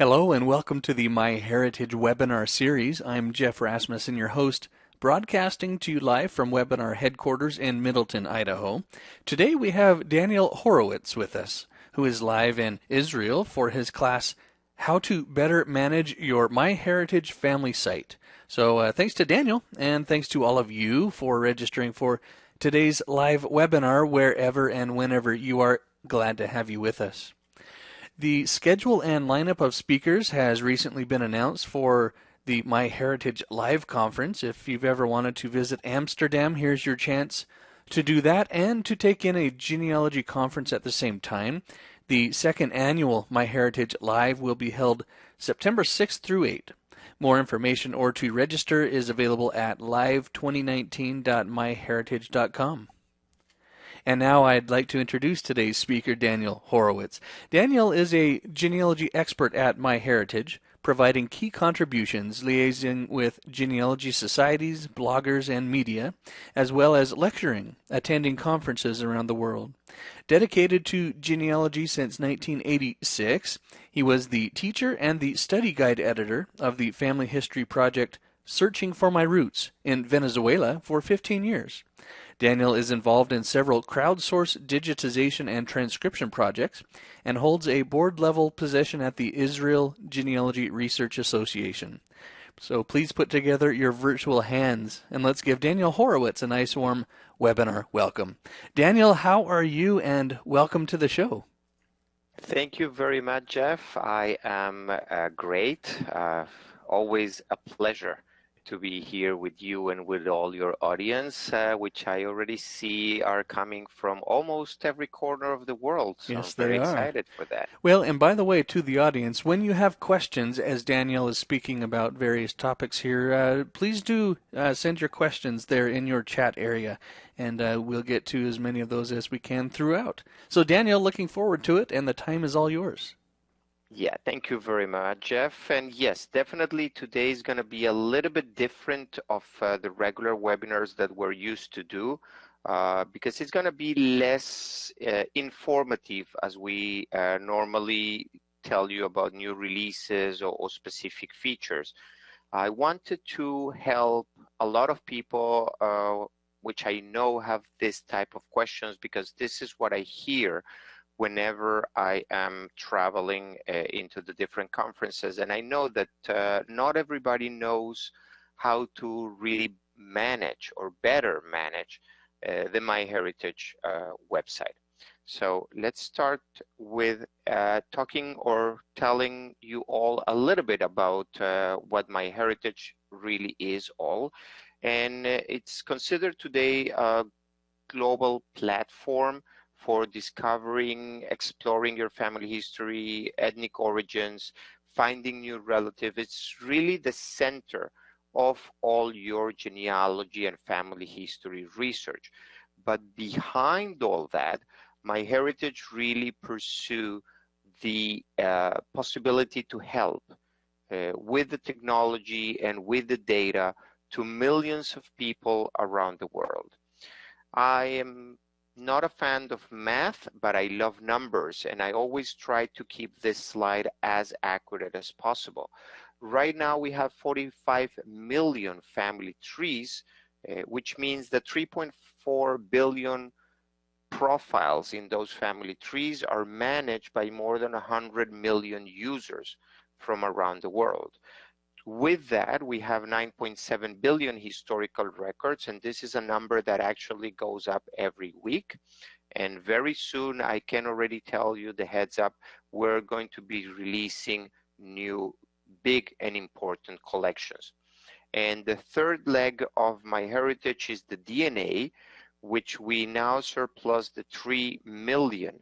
Hello and welcome to the MyHeritage webinar series. I'm Jeff Rasmussen, your host, broadcasting to you live from webinar headquarters in Middleton, Idaho. Today we have Daniel Horowitz with us, who is live in Israel for his class, How to Better Manage Your MyHeritage Family Site. So thanks to Daniel, and thanks to all of you for registering for today's live webinar wherever and whenever you are. Glad to have you with us. The schedule and lineup of speakers has recently been announced for the MyHeritage Live Conference. If you've ever wanted to visit Amsterdam, here's your chance to do that and to take in a genealogy conference at the same time. The second annual MyHeritage Live will be held September 6th through 8th. More information or to register is available at live2019.myheritage.com. And now I'd like to introduce today's speaker, Daniel Horowitz. Daniel is a genealogy expert at MyHeritage, providing key contributions, liaising with genealogy societies, bloggers, and media, as well as lecturing, attending conferences around the world. Dedicated to genealogy since 1986, he was the teacher and the study guide editor of the family history project Searching for My Roots in Venezuela for 15 years. Daniel is involved in several crowdsourced digitization and transcription projects and holds a board-level position at the Israel Genealogy Research Association. So please put together your virtual hands and let's give Daniel Horowitz a nice warm webinar welcome. Daniel, how are you, and welcome to the show? Thank you very much, Jeff. I am great. Always a pleasure to be here with you and with all your audience, which I already see are coming from almost every corner of the world. So Yes, I'm very they are. excited for that. Well, and by the way, to the audience, when you have questions, as Daniel is speaking about various topics here, please do send your questions there in your chat area, and we'll get to as many of those as we can throughout. So, Daniel, looking forward to it, and the time is all yours. Yeah, thank you very much, Jeff. And yes, definitely today is going to be a little bit different of the regular webinars that we're used to do, because it's going to be less informative as we normally tell you about new releases or specific features. I wanted to help a lot of people, which I know have this type of questions, because this is what I hear whenever I am traveling into the different conferences. And I know that not everybody knows how to really manage or better manage the MyHeritage website. So let's start with talking or telling you all a little bit about what MyHeritage really is all. And it's considered today a global platform for discovering, exploring your family history, ethnic origins, finding new relatives. It's really the center of all your genealogy and family history research. But behind all that, MyHeritage really pursue the possibility to help with the technology and with the data to millions of people around the world. I am not a fan of math, but I love numbers, and I always try to keep this slide as accurate as possible. Right now we have 45 million family trees, which means that 3.4 billion profiles in those family trees are managed by more than 100 million users from around the world. With that, we have 9.7 billion historical records, and this is a number that actually goes up every week. And very soon, I can already tell you the heads up, we're going to be releasing new big and important collections. And the third leg of MyHeritage is the DNA, which we now surplus the 3 million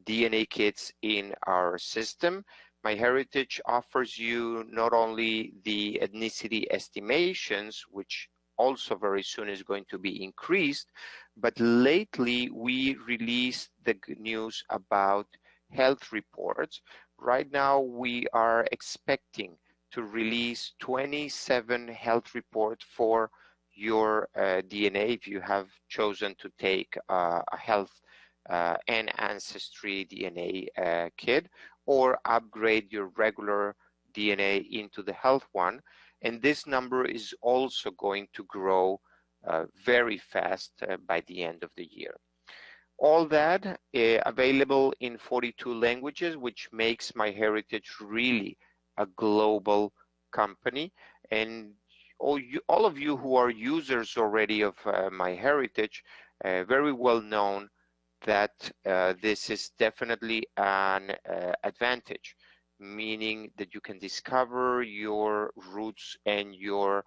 DNA kits in our system. MyHeritage offers you not only the ethnicity estimations, which also very soon is going to be increased, but lately we released the good news about health reports. Right now we are expecting to release 27 health reports for your DNA if you have chosen to take a health and ancestry DNA kit, or upgrade your regular DNA into the health one, and this number is also going to grow very fast by the end of the year. All that available in 42 languages, which makes MyHeritage really a global company. And all of you who are users already of MyHeritage, very well known that this is definitely an advantage, meaning that you can discover your roots and your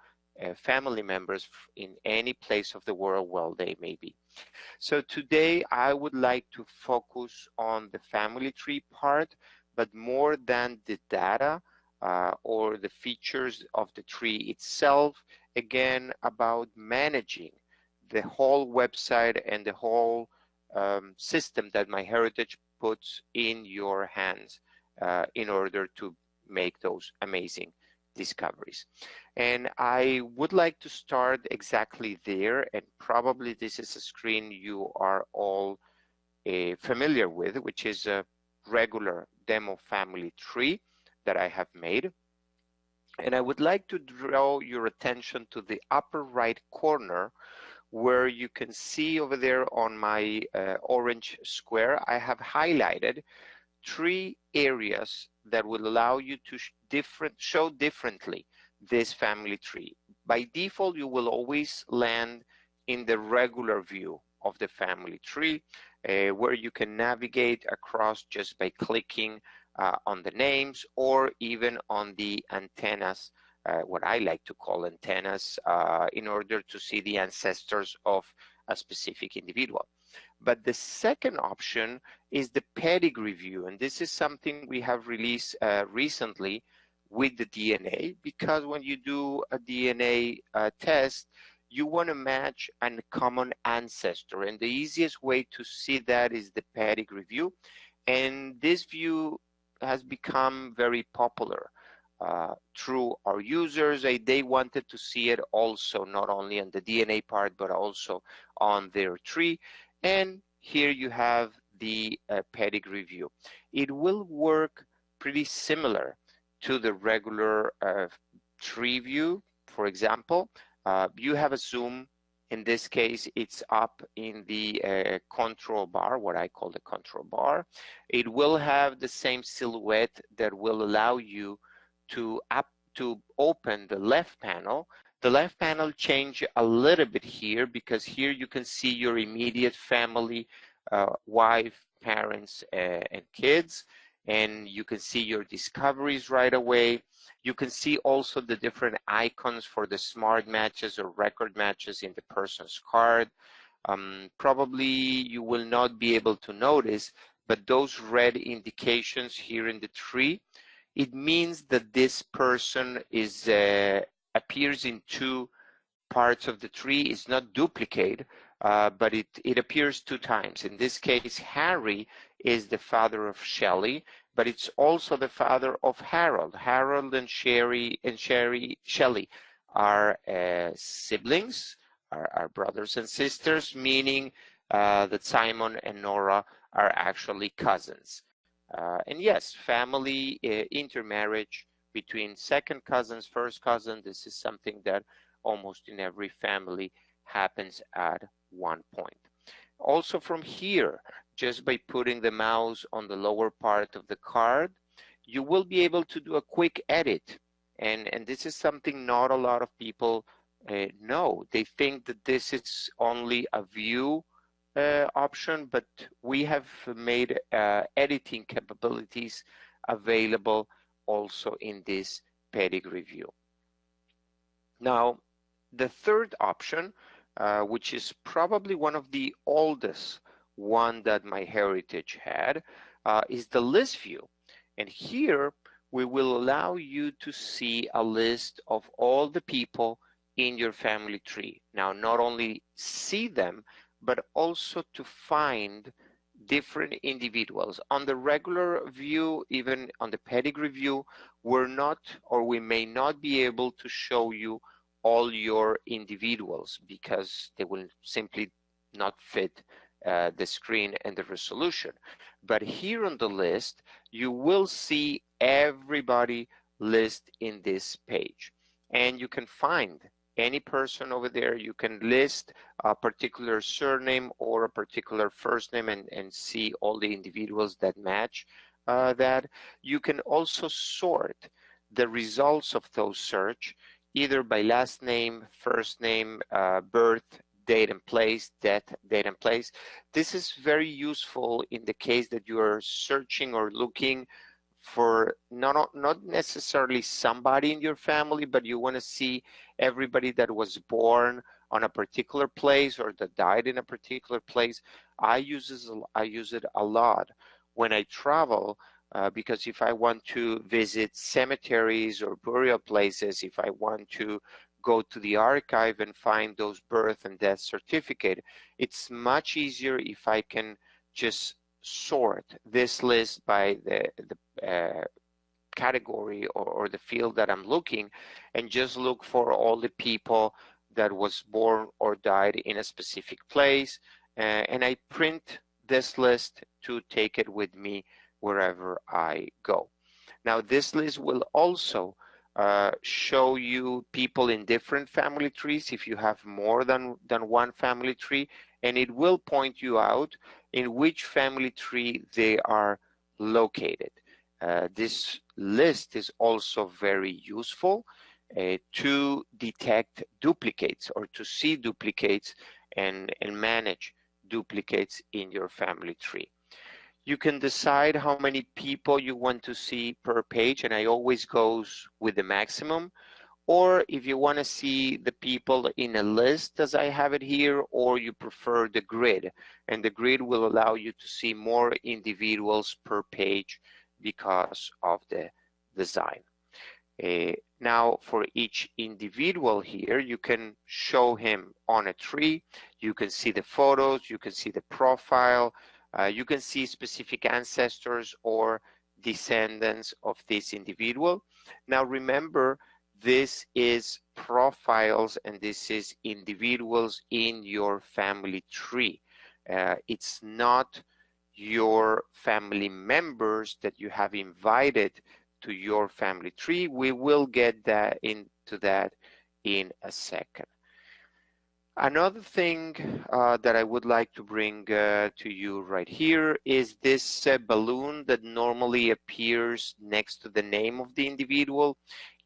family members in any place of the world where they may be. So today I would like to focus on the family tree part, but more than the data or the features of the tree itself, again, about managing the whole website and the whole system that MyHeritage puts in your hands in order to make those amazing discoveries. And I would like to start exactly there, and probably this is a screen you are all familiar with, which is a regular demo family tree that I have made. And I would like to draw your attention to the upper right corner, where you can see over there on my orange square, I have highlighted 3 areas that will allow you to show differently this family tree. By default, you will always land in the regular view of the family tree, where you can navigate across just by clicking on the names or even on the antennas, what I like to call antennas, in order to see the ancestors of a specific individual. But the second option is the pedigree view, and this is something we have released recently with the DNA, because when you do a DNA test, you want to match a common ancestor, and the easiest way to see that is the pedigree view. And this view has become very popular through our users. They wanted to see it also not only on the DNA part but also on their tree. And here you have the pedigree view. It will work pretty similar to the regular tree view. For example, you have a zoom. In this case, it's up in the control bar, what I call the control bar. It will have the same silhouette that will allow you to open the left panel. The left panel change a little bit here, because here you can see your immediate family, wife, parents, and kids, and you can see your discoveries right away. You can see also the different icons for the smart matches or record matches in the person's card. Probably you will not be able to notice, but those red indications here in the tree, it means that this person is appears in 2 parts of the tree. It's not duplicate, but it appears 2 times. In this case, Harry is the father of Shelley, but it's also the father of Harold. Harold and Shelley are siblings, are brothers and sisters, meaning that Simon and Nora are actually cousins. And yes, family intermarriage between second cousins, first cousin, this is something that almost in every family happens at one point. Also from here, just by putting the mouse on the lower part of the card, you will be able to do a quick edit. And this is something not a lot of people know. They think that this is only a view option, but we have made editing capabilities available also in this pedigree view. Now, the third option, which is probably one of the oldest one that MyHeritage had, is the list view. And here we will allow you to see a list of all the people in your family tree. Now, not only see them, but also to find different individuals. On the regular view, even on the pedigree view, we're not, or we may not be able to show you all your individuals because they will simply not fit the screen and the resolution. But here on the list, you will see everybody list in this page. And you can find any person over there. You can list a particular surname or a particular first name and see all the individuals that match that. You can also sort the results of those search either by last name, first name, birth, date and place, death, date and place. This is very useful in the case that you are searching or looking for not necessarily somebody in your family, but you want to see everybody that was born on a particular place or that died in a particular place. I use it a lot when I travel, because if I want to visit cemeteries or burial places, if I want to go to the archive and find those birth and death certificate, it's much easier if I can just sort this list by the category or the field that I'm looking, and just look for all the people that was born or died in a specific place, and I print this list to take it with me wherever I go. Now this list will also show you people in different family trees if you have more than one family tree, and it will point you out in which family tree they are located. This list is also very useful to detect duplicates or to see duplicates and manage duplicates in your family tree. You can decide how many people you want to see per page, and I always goes with the maximum. Or if you want to see the people in a list as I have it here, or you prefer the grid, and the grid will allow you to see more individuals per page because of the design. Now for each individual here, you can show him on a tree, you can see the photos, you can see the profile, you can see specific ancestors or descendants of this individual. Now remember, this is profiles and this is individuals in your family tree. It's not your family members that you have invited to your family tree. We will get into that in a second. Another thing that I would like to bring to you right here is this balloon that normally appears next to the name of the individual.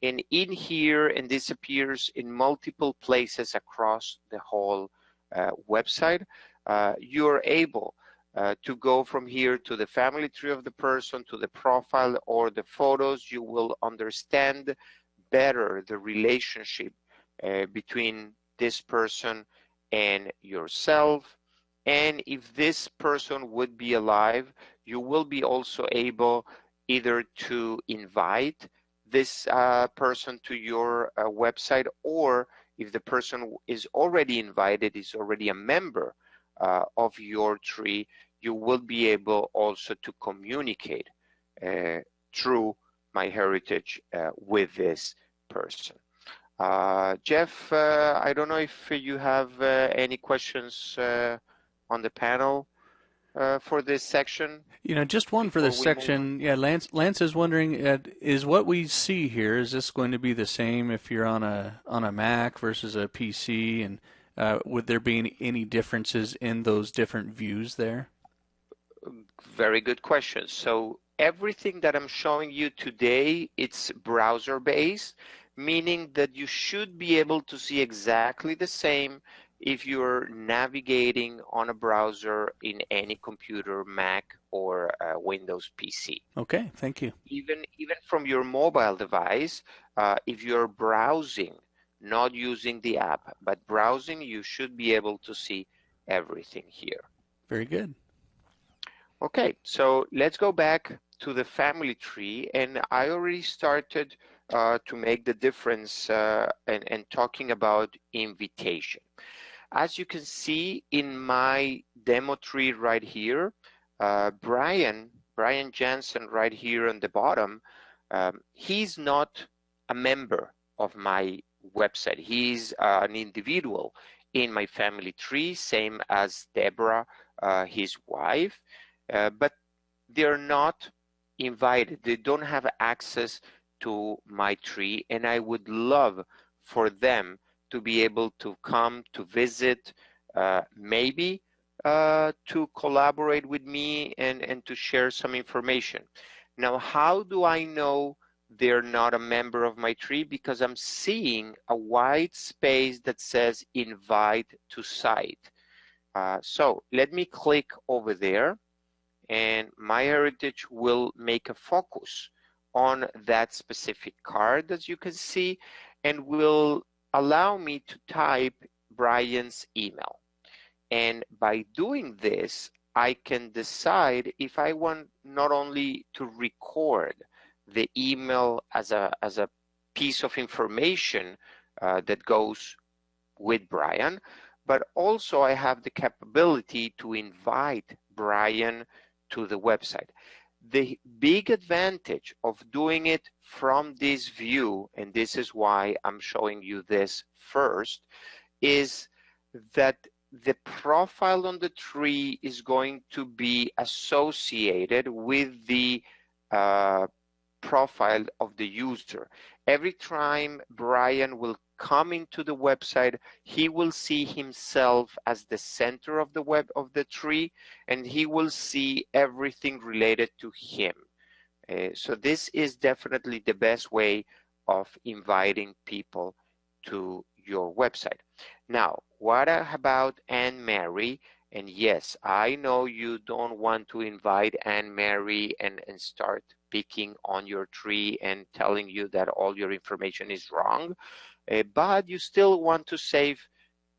And in here, and this appears in multiple places across the whole website, you're able to go from here to the family tree of the person, to the profile or the photos. You will understand better the relationship between this person and yourself. And if this person would be alive, you will be also able either to invite this person to your website, or if the person is already invited, is already a member of your tree, you will be able also to communicate through MyHeritage with this person. Jeff, I don't know if you have any questions on the panel for this section. You know, just one for this section. Yeah, Lance is wondering, is what we see here, is this going to be the same if you're on a Mac versus a PC, and would there be any differences in those different views there? Very good question. So everything that I'm showing you today, it's browser based, meaning that you should be able to see exactly the same if you're navigating on a browser in any computer, Mac or Windows PC. Okay, thank you. Even from your mobile device, if you're browsing, not using the app, but browsing, you should be able to see everything here. Very good. Okay, so let's go back to the family tree, and I already started to make the difference and talking about invitation. As you can see in my demo tree right here, Brian Jansen right here on the bottom, he's not a member of my website. He's an individual in my family tree, same as Deborah, his wife, but they're not invited. They don't have access to my tree, and I would love for them to be able to come to visit, maybe to collaborate with me and to share some information. Now, how do I know they're not a member of my tree? Because I'm seeing a white space that says invite to site. So let me click over there, and MyHeritage will make a focus on that specific card, as you can see, and will allow me to type Brian's email. And by doing this, I can decide if I want not only to record the email as a piece of information that goes with Brian, but also I have the capability to invite Brian to the website. The big advantage of doing it from this view, and this is why I'm showing you this first, is that the profile on the tree is going to be associated with the profile of the user. Every time Brian will come into the website, he will see himself as the center of the web of the tree, and he will see everything related to him. So this is definitely the best way of inviting people to your website. Now, what about Anne Mary? And yes, I know you don't want to invite Anne Mary and start picking on your tree and telling you that all your information is wrong, but you still want to save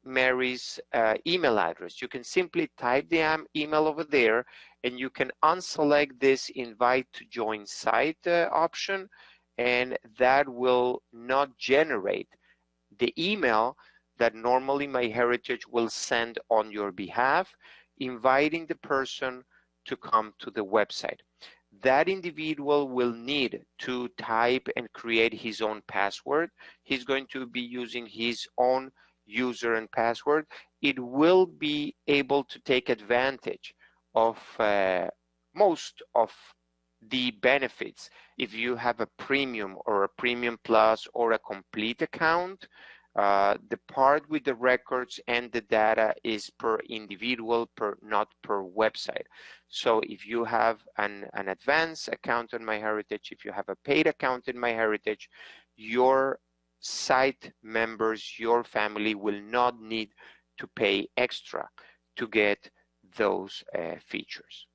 Mary's email address. You can simply type the email over there, and you can unselect this invite to join site option, and that will not generate the email that normally MyHeritage will send on your behalf, inviting the person to come to the website. That individual will need to type and create his own password. He's going to be using his own user and password. It will be able to take advantage of most of the benefits. If you have a premium or a premium plus or a complete account, the part with the records and the data is per individual, not per website. So if you have an advanced account on MyHeritage, if you have a paid account in MyHeritage, your site members, your family will not need to pay extra to get those features.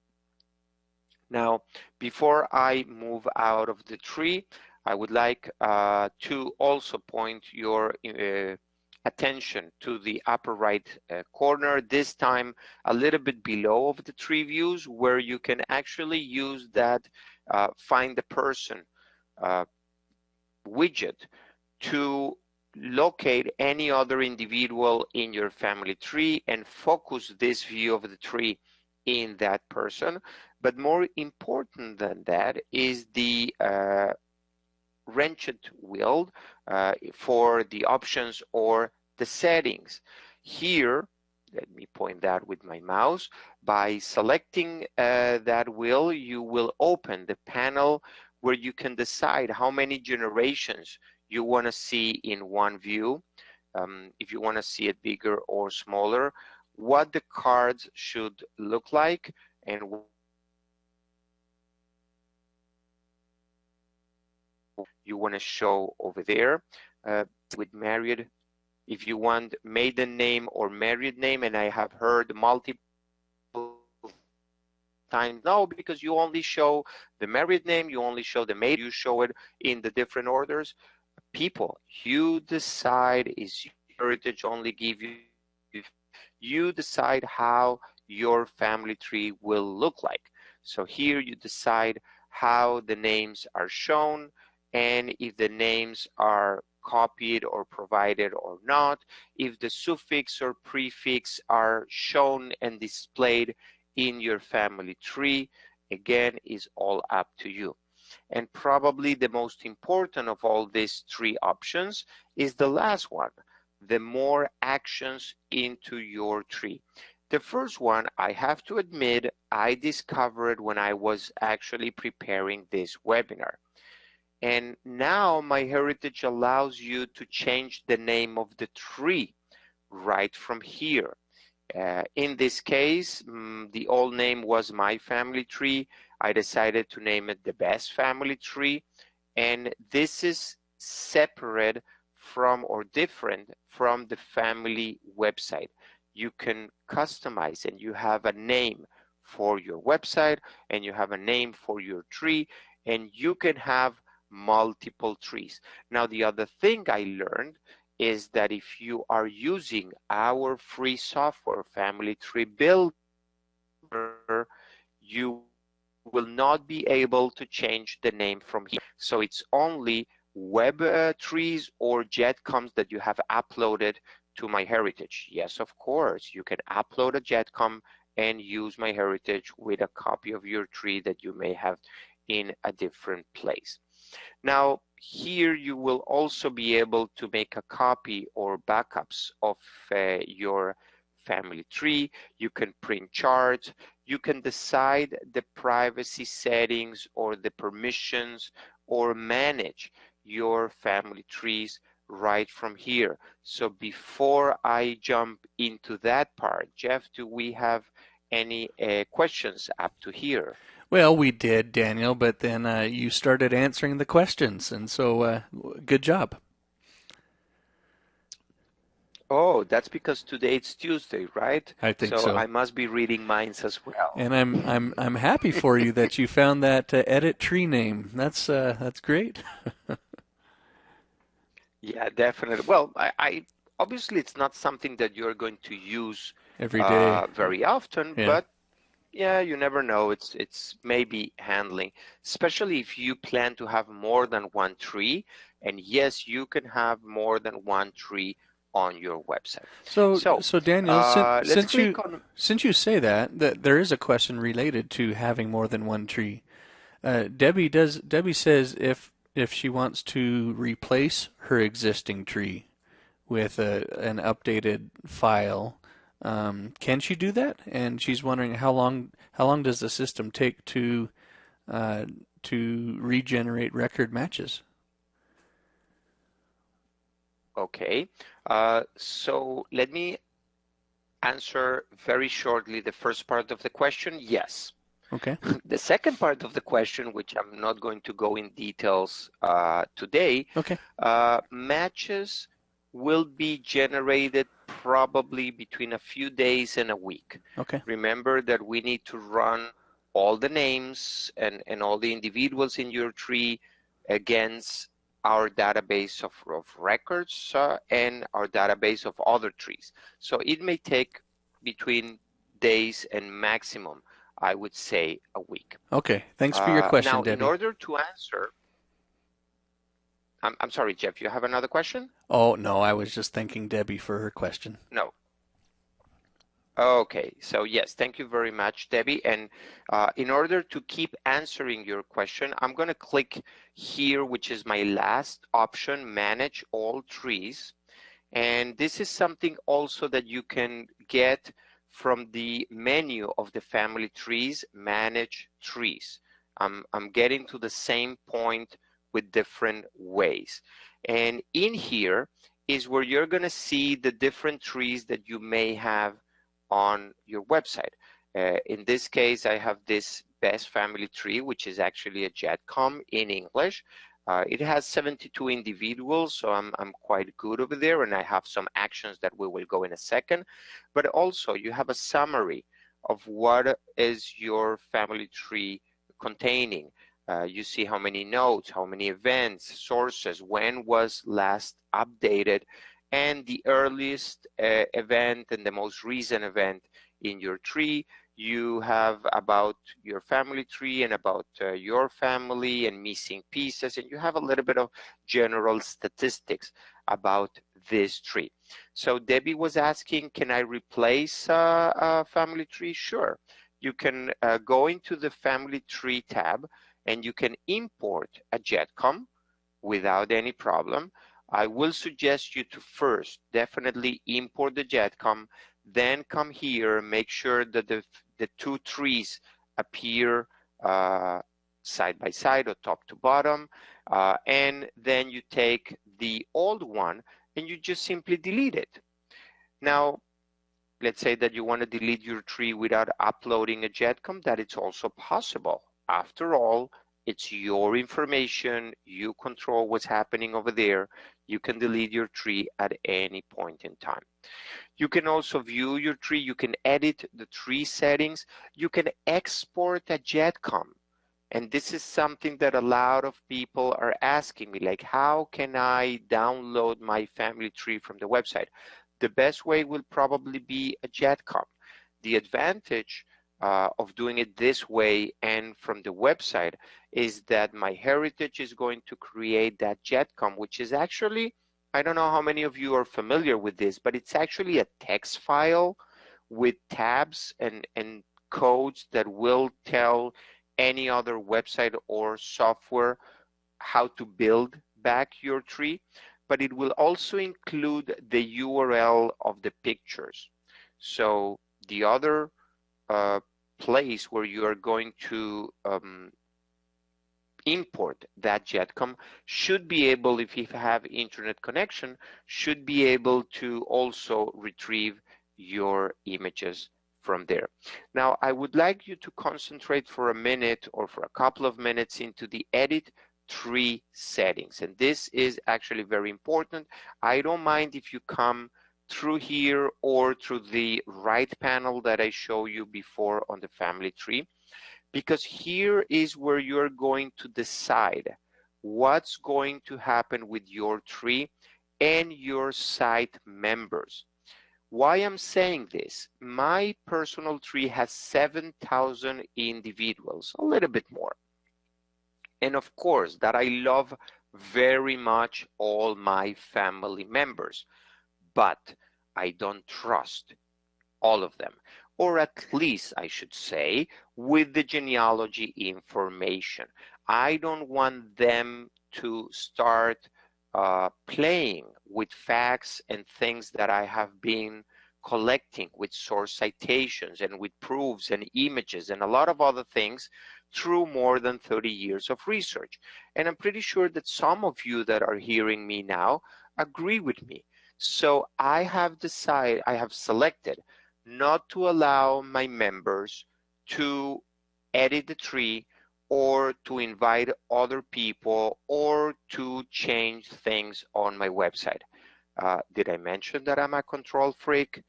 Now, before I move out of the tree, I would like to also point your attention to the upper right corner, this time a little bit below of the tree views, where you can actually use that find the person widget to locate any other individual in your family tree and focus this view of the tree in that person. But more important than that is the wrenched wheel for the options or the settings. Here, let me point that with my mouse. By selecting that wheel, you will open the panel where you can decide how many generations you want to see in one view, if you want to see it bigger or smaller, what the cards should look like, and you want to show over there. With married, if you want maiden name or married name, and I have heard multiple times, no, because you only show the married name, you only show the maiden, you show it in the different orders. People, you decide, is Heritage only give you decide how your family tree will look like. So here you decide how the names are shown, and if the names are copied or provided or not, if the suffix or prefix are shown and displayed in your family tree, again, is all up to you. And probably the most important of all these three options is the last one, the more actions into your tree. The first one, I have to admit, I discovered when I was actually preparing this webinar. And now MyHeritage allows you to change the name of the tree right from here. In this case, the old name was My Family Tree. I decided to name it the Best Family Tree. And this is separate from or different from the family website. You can customize and you have a name for your website and you have a name for your tree, and you can have multiple trees. Now, the other thing I learned is that if you are using our free software, Family Tree Builder, you will not be able to change the name from here. So it's only web trees or JetComs that you have uploaded to MyHeritage. Yes, of course, you can upload a JetCom and use MyHeritage with a copy of your tree that you may have in a different place. Now, here you will also be able to make a copy or backups of your family tree. You can print charts. You can decide the privacy settings or the permissions or manage your family trees right from here. So before I jump into that part, Jeff, do we have any questions up to here? Well, we did, Daniel, but then you started answering the questions, and so good job. Oh, that's because today it's Tuesday, right? I think So so. I must be reading minds as well. And I'm happy for you that you found that edit tree name. That's great. Yeah, definitely. Well, I obviously it's not something that you're going to use Every day. very often, Yeah. but yeah, you never know. It's maybe handling, especially if you plan to have more than one tree. And yes, you can have more than one tree on your website. So So Daniel, since let's since you click on. since you say that there is a question related to having more than one tree. Debbie says if she wants to replace her existing tree with an updated file, can she do that? And she's wondering how long does the system take uh, to regenerate record matches? Okay, so let me answer very shortly the first part of the question. Yes. Okay. The second part of the question, which I'm not going to go in details today, Okay. matches will be generated probably between a few days and a week. Okay. Remember that we need to run all the names and all the individuals in your tree against our database of records and our database of other trees. So it may take between days and maximum, I would say, a week. Okay. Thanks for your question, Now, in Debbie. order to answer, I'm sorry, Jeff, you have another question? Oh, no, I was just thanking Debbie for her question. No. Okay, so yes, thank you very much, Debbie. And in order to keep answering your question, I'm going to click here, which is my last option, Manage All Trees. And this is something also that you can get from the menu of the family trees, Manage Trees. I'm getting to the same point with different ways. And in here is where you're going to see the different trees that you may have on your website. In this case, I have this Best Family Tree, which is actually a JetCom in English. It has 72 individuals, so I'm quite good over there, and I have some actions that we will go in a second. But also, you have a summary of what is your family tree containing. You see how many notes, how many events, sources, when was last updated, and the earliest event and the most recent event in your tree. You have about your family tree and about your family and missing pieces, and you have a little bit of general statistics about this tree. So Debbie was asking, can I replace a family tree? Sure. You can go into the family tree tab and you can import a JetCom without any problem. I will suggest you to first definitely import the JetCom, then come here, make sure that the two trees appear side by side or top to bottom. and then you take the old one and you just simply delete it. Now, let's say that you want to delete your tree without uploading a JEDCOM, that it's also possible. After all, it's your information, you control what's happening over there. You can delete your tree at any point in time. You can also view your tree, you can edit the tree settings, you can export a JEDCOM. And this is something that a lot of people are asking me, like, how can I download my family tree from the website? The best way will probably be a JEDCOM. The advantage of doing it this way and from the website is that MyHeritage is going to create that JEDCOM, which is actually, I don't know how many of you are familiar with this, but it's actually a text file with tabs and codes that will tell any other website or software how to build back your tree, but it will also include the URL of the pictures. So the other place where you are going to import that JEDCOM should be able, if you have internet connection, should be able to also retrieve your images from there. Now, I would like you to concentrate for a minute or for a couple of minutes into the edit tree settings. And this is actually very important. I don't mind if you come through here or through the right panel that I showed you before on the family tree, because here is where you're going to decide what's going to happen with your tree and your site members. Why I'm saying this, my personal tree has 7,000 individuals, a little bit more. And of course, that I love very much all my family members, but I don't trust all of them, or at least I should say, with the genealogy information. I don't want them to start playing with facts and things that I have been collecting with source citations and with proofs and images and a lot of other things through more than 30 years of research. And I'm pretty sure that some of you that are hearing me now agree with me. So I have selected not to allow my members to edit the tree or to invite other people or to change things on my website. Did I mention that I'm a control freak?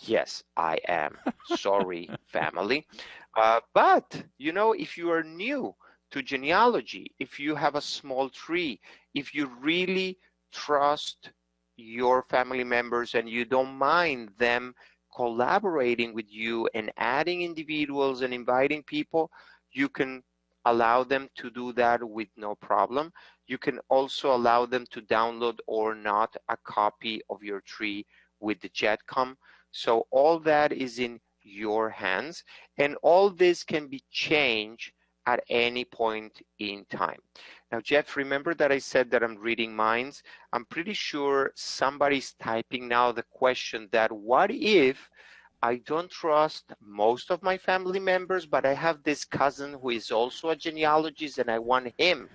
Yes, I am. Sorry, family. But, you know, if you are new to genealogy, if you have a small tree, if you really trust your family members and you don't mind them collaborating with you and adding individuals and inviting people, you can allow them to do that with no problem. You can also allow them to download or not a copy of your tree with the JEDCOM. So all that is in your hands, and all this can be changed at any point in time. Now, Jeff, remember that I said that I'm reading minds? I'm pretty sure somebody's typing now the question that what if I don't trust most of my family members, but I have this cousin who is also a genealogist and I want him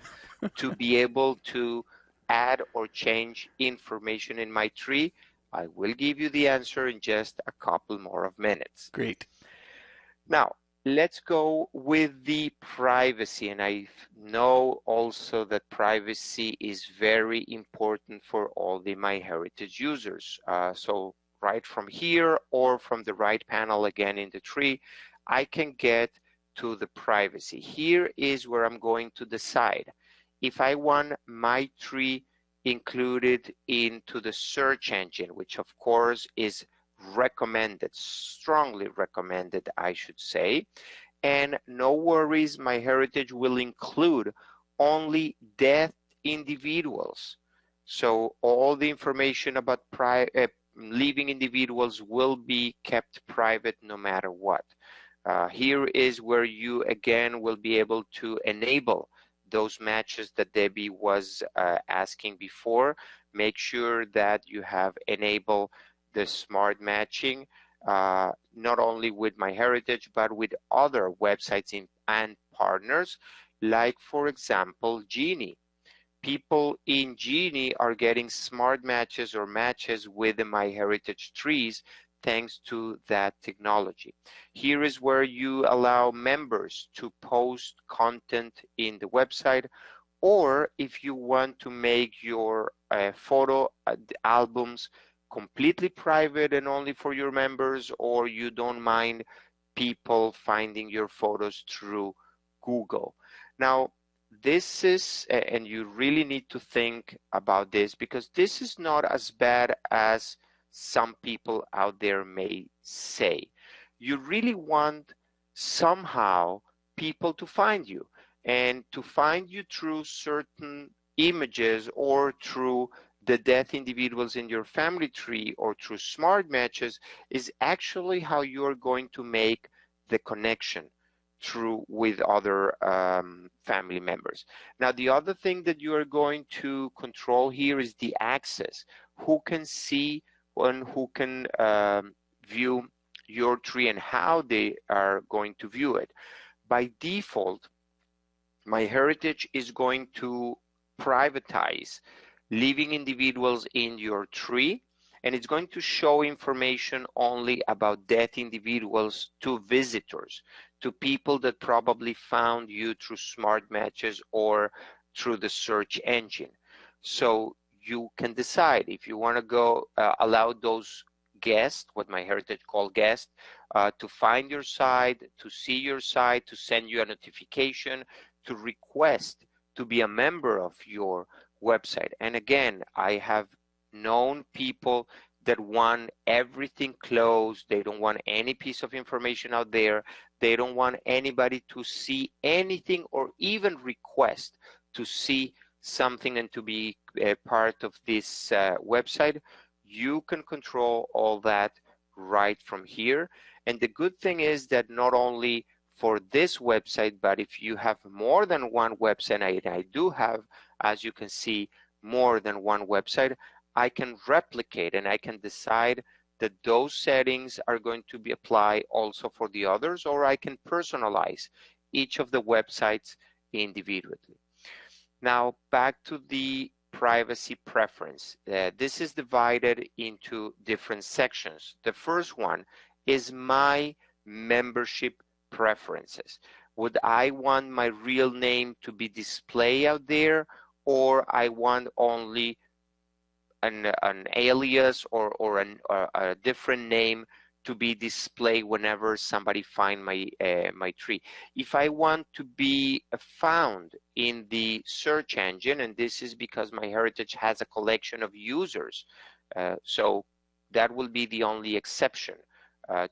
to be able to add or change information in my tree? I will give you the answer in just a couple more of minutes. Great. Now, let's go with the privacy. And I know also that privacy is very important for all the MyHeritage users. So right from here or from the right panel again in the tree, I can get to the privacy. Here is where I'm going to decide if I want my tree included into the search engine, which of course is recommended, strongly recommended, I should say. And no worries, MyHeritage will include only dead individuals. So all the information about living individuals will be kept private no matter what. Here is where you again will be able to enable those matches that Debbie was asking before. Make sure that you have enabled the smart matching, not only with MyHeritage, but with other websites and partners, like, for example, Genie. people in Genie are getting smart matches or matches with the MyHeritage trees thanks to that technology. Here is where you allow members to post content in the website, or if you want to make your photo albums completely private and only for your members, or you don't mind people finding your photos through Google. Now, this is, and you really need to think about this, because this is not as bad as some people out there may say. You really want somehow people to find you, and to find you through certain images or through the dead individuals in your family tree or through smart matches is actually how you're going to make the connection through with other family members. Now, the other thing that you are going to control here is the access. Who can see and who can view your tree and how they are going to view it. By default, MyHeritage is going to privatize living individuals in your tree, and it's going to show information only about dead individuals to visitors, to people that probably found you through smart matches or through the search engine. So you can decide if you want to go allow those guests, what MyHeritage call guests, to find your site, to see your site, to send you a notification, to request to be a member of your website. And again, I have known people that want everything closed. They don't want any piece of information out there. They don't want anybody to see anything or even request to see something and to be a part of this website. You can control all that right from here. And the good thing is that not only for this website, but if you have more than one website, and I do have, as you can see, more than one website, I can replicate and I can decide that those settings are going to be applied also for the others, or I can personalize each of the websites individually. Now, back to the privacy preference. This is divided into different sections. The first one is my membership preferences. Would I want my real name to be displayed out there, or I want only an alias or a different name to be displayed whenever somebody find my my tree? If I want to be found in the search engine, and this is because MyHeritage has a collection of users, so that will be the only exception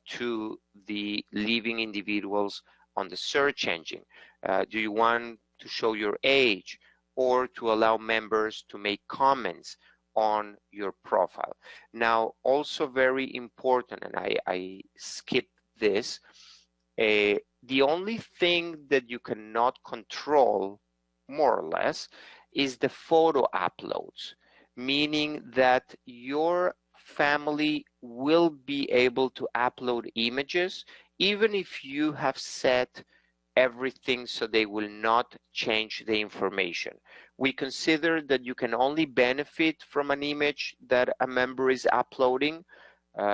to the living individuals on the search engine. Do you want to show your age or to allow members to make comments on your profile? Now, also very important, and I skipped this, the only thing that you cannot control, more or less, is the photo uploads, meaning that your family will be able to upload images even if you have set everything so they will not change the information. We consider that you can only benefit from an image that a member is uploading.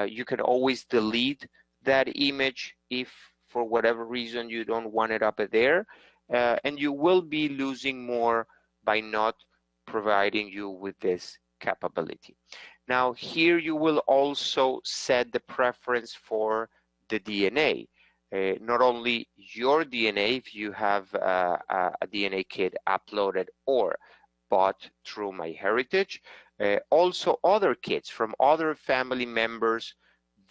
You can always delete that image if for whatever reason you don't want it up there, and you will be losing more by not providing you with this capability. Now here you will also set the preference for the DNA. Not only your DNA, if you have a DNA kit uploaded or bought through MyHeritage, also other kits from other family members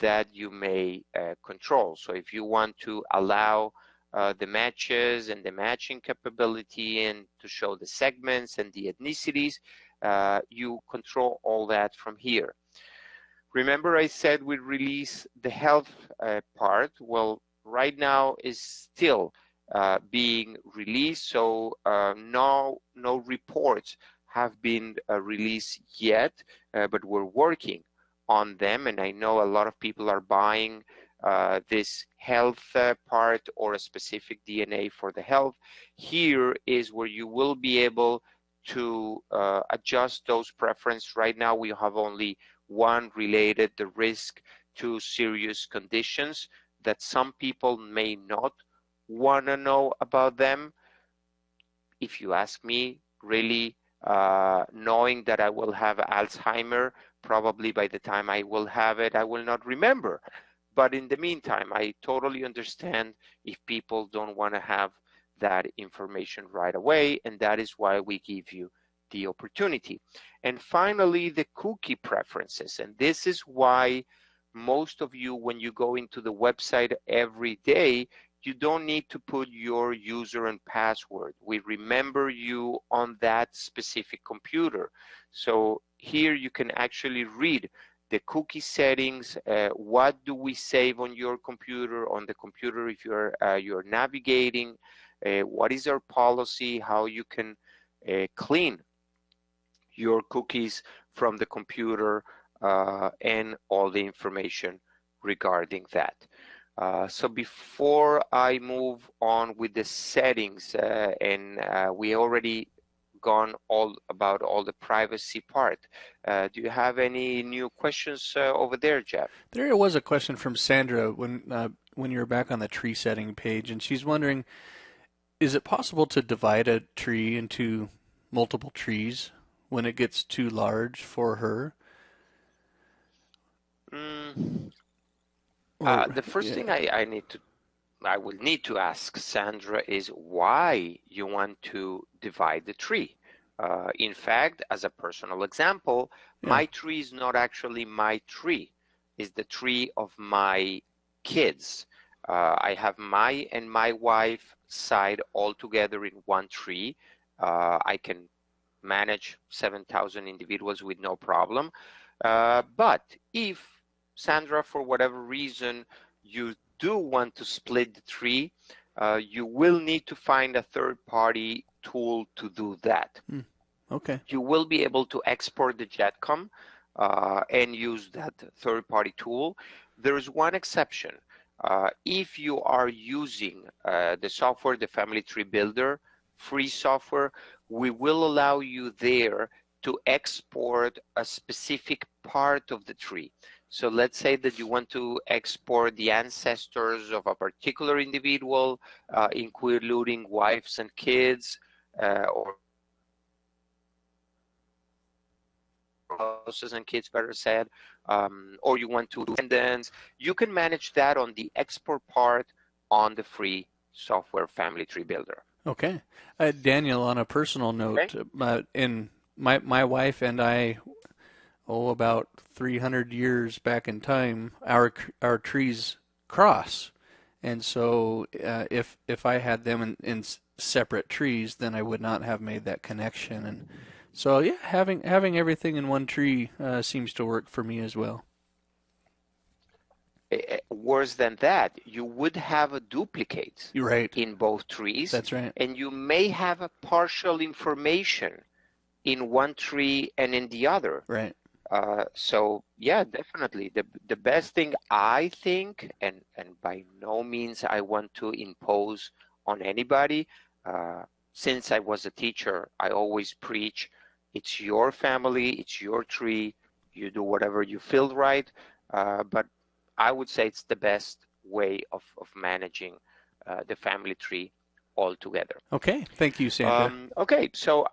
that you may control. So if you want to allow the matches and the matching capability and to show the segments and the ethnicities, you control all that from here. Remember I said we release the health part. Well, right now is still being released, so no reports have been released yet, but we're working on them, and I know a lot of people are buying this health part or a specific DNA for the health. Here is where you will be able to adjust those preferences. Right now we have only one related, the risk to serious conditions that some people may not want to know about them. If you ask me, really, knowing that I will have Alzheimer, probably by the time I will have it, I will not remember. But in the meantime, I totally understand if people don't want to have that information right away, and that is why we give you the opportunity. And finally, the cookie preferences. And this is why most of you, when you go into the website every day, you don't need to put your user and password. We remember you on that specific computer. So here you can actually read the cookie settings, what do we save on your computer, on the computer if you're navigating, what is our policy, how you can clean your cookies from the computer, and all the information regarding that. So before I move on with the settings, and we already gone all about all the privacy part. Do you have any new questions over there, Jeff? There was a question from Sandra when you were back on the tree setting page, and she's wondering, is it possible to divide a tree into multiple trees when it gets too large for her? The first thing I will need to ask Sandra is why you want to divide the tree. In fact, as a personal example, my tree is not actually my tree. It's the tree of my kids. I have my and my wife side all together in one tree. I can manage 7,000 individuals with no problem. But if, Sandra, for whatever reason, you do want to split the tree, you will need to find a third-party tool to do that. Okay. You will be able to export the JETCOM and use that third-party tool. There's one exception. If you are using the software, the Family Tree Builder, free software, we will allow you there to export a specific part of the tree. So let's say that you want to export the ancestors of a particular individual, including wives and kids, or spouses and kids, better said, or you want to do descendants. You can manage that on the export part on the free software Family Tree Builder. Okay. Daniel, on a personal note, in my wife and I, about 300 years back in time, our trees cross, and so if I had them in separate trees, then I would not have made that connection. And so yeah, having everything in one tree seems to work for me as well. Worse than that, you would have a duplicate in both trees. That's right. And you may have a partial information in one tree and in the other. Right. So yeah, definitely the best thing, I think, and by no means I want to impose on anybody. Since I was a teacher, I always preach, it's your family, it's your tree, you do whatever you feel right. But I would say it's the best way of managing the family tree altogether. Okay, thank you, Sandra. Okay, so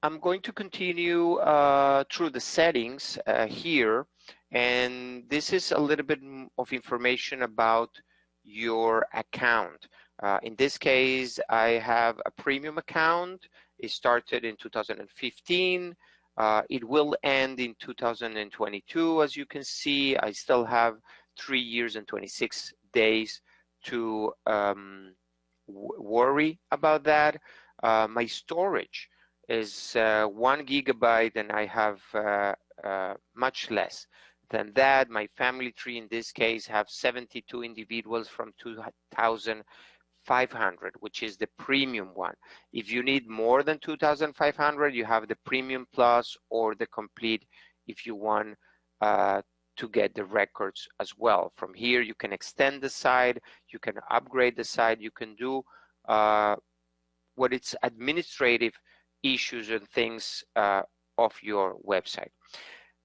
I'm going to continue through the settings here, and this is a little bit of information about your account. In this case, I have a premium account. It started in 2015. It will end in 2022. As you can see, I still have 3 years and 26 days to worry about that. My storage is 1 gigabyte, and I have much less than that. My family tree in this case have 72 individuals from 2,500, which is the premium one. If you need more than 2,500, you have the premium plus or the complete if you want to get the records as well. From here, you can extend the site, you can upgrade the site, you can do what it's administrative issues and things of your website.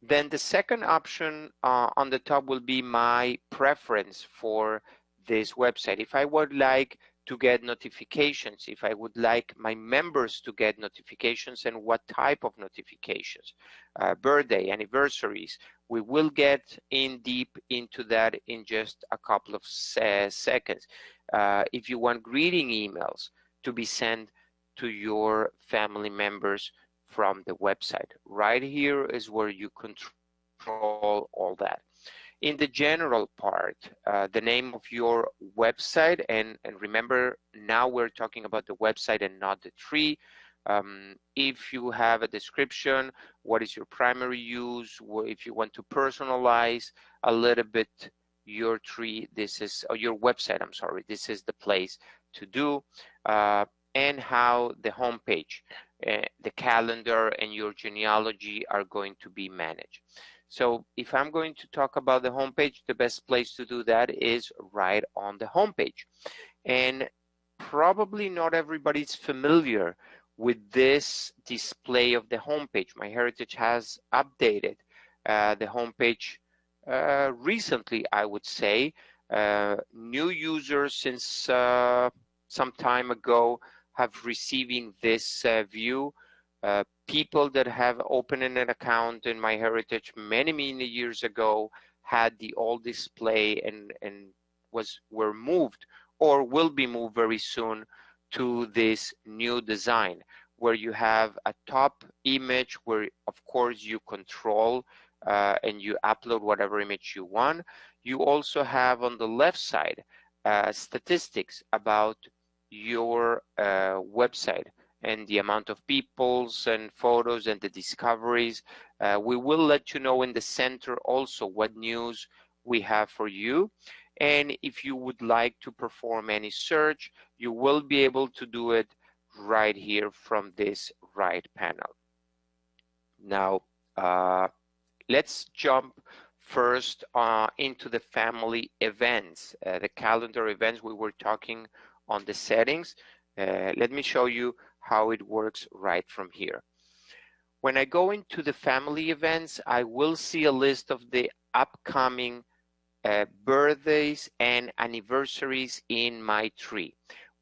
Then the second option on the top will be my preference for this website. If I would like to get notifications, if I would like my members to get notifications, and what type of notifications, birthday, anniversaries, we will get in deep into that in just a couple of seconds. If you want greeting emails to be sent to your family members from the website, right here is where you control all that. In the general part, the name of your website, and remember, now we're talking about the website and not the tree. If you have a description, what is your primary use, if you want to personalize a little bit your tree, this is, or your website, I'm sorry, this is the place to do, and how the homepage, the calendar, and your genealogy are going to be managed. So if I'm going to talk about the homepage, the best place to do that is right on the homepage. And probably not everybody's familiar with this display of the homepage. MyHeritage has updated the homepage recently, I would say. New users since some time ago have receiving this view. People that have opened an account in MyHeritage many years ago had the old display and were moved or will be moved very soon to this new design, where you have a top image where of course you control and you upload whatever image you want. You also have on the left side statistics about your website and the amount of peoples and photos and the discoveries. We will let you know in the center also what news we have for you. And if you would like to perform any search, you will be able to do it right here from this right panel. Now, let's jump first into the family events, the calendar events we were talking on the settings. Let me show you how it works right from here. When I go into the family events, I will see a list of the upcoming birthdays and anniversaries in my tree.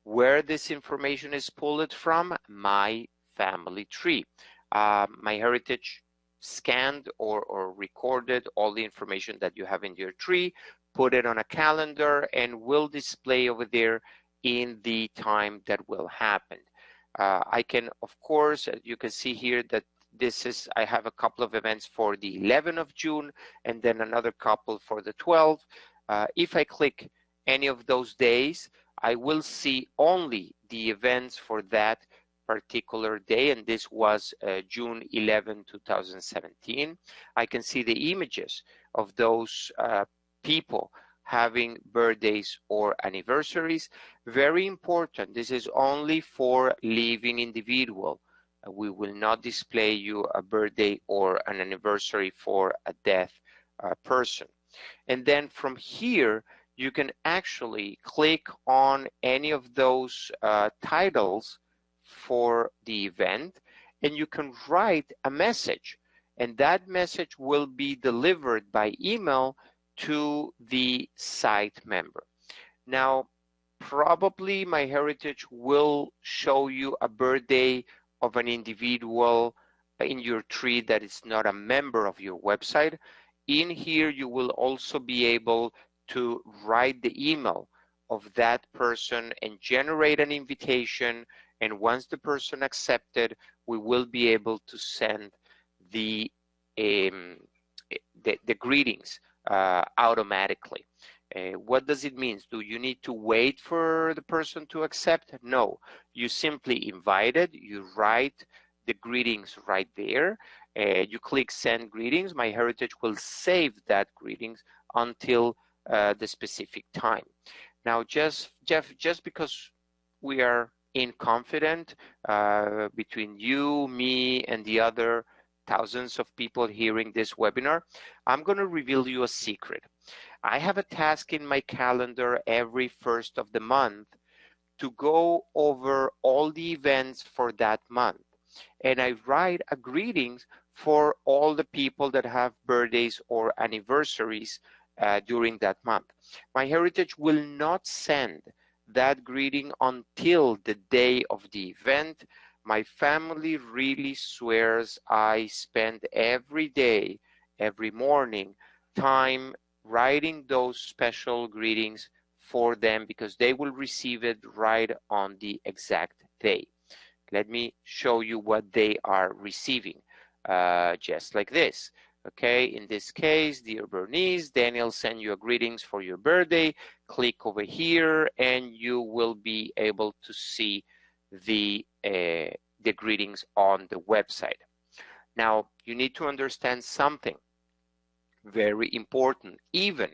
Where this information is pulled from? My family tree. MyHeritage scanned or recorded all the information that you have in your tree, put it on a calendar, and will display over there in the time that will happen. I can, of course, you can see here that this is, I have a couple of events for the 11th of June and then another couple for the 12th. If I click any of those days, I will see only the events for that particular day, and this was June 11, 2017. I can see the images of those people having birthdays or anniversaries. Very important, this is only for living individual. We will not display you a birthday or an anniversary for a dead person. And then from here, you can actually click on any of those titles for the event, and you can write a message, and that message will be delivered by email to the site member. Now, probably MyHeritage will show you a birthday of an individual in your tree that is not a member of your website. In here, you will also be able to write the email of that person and generate an invitation. And once the person accepted, we will be able to send the greetings automatically. What does it mean? Do you need to wait for the person to accept? No, you simply invite it, you write the greetings right there, you click send greetings. MyHeritage will save that greetings until the specific time. Now, Jeff, just because we are in confident between you, me, and the other thousands of people hearing this webinar, I'm going to reveal you a secret. I have a task in my calendar every first of the month to go over all the events for that month. and I write a greetings for all the people that have birthdays or anniversaries during that month. MyHeritage will not send that greeting until the day of the event. My family really swears I spend every day, every morning, time writing those special greetings for them because they will receive it right on the exact day. Let me show you what they are receiving, just like this. Okay, in this case, dear Bernice, Daniel sent you a greetings for your birthday. Click over here and you will be able to see the greetings on the website. Now, you need to understand something very important. Even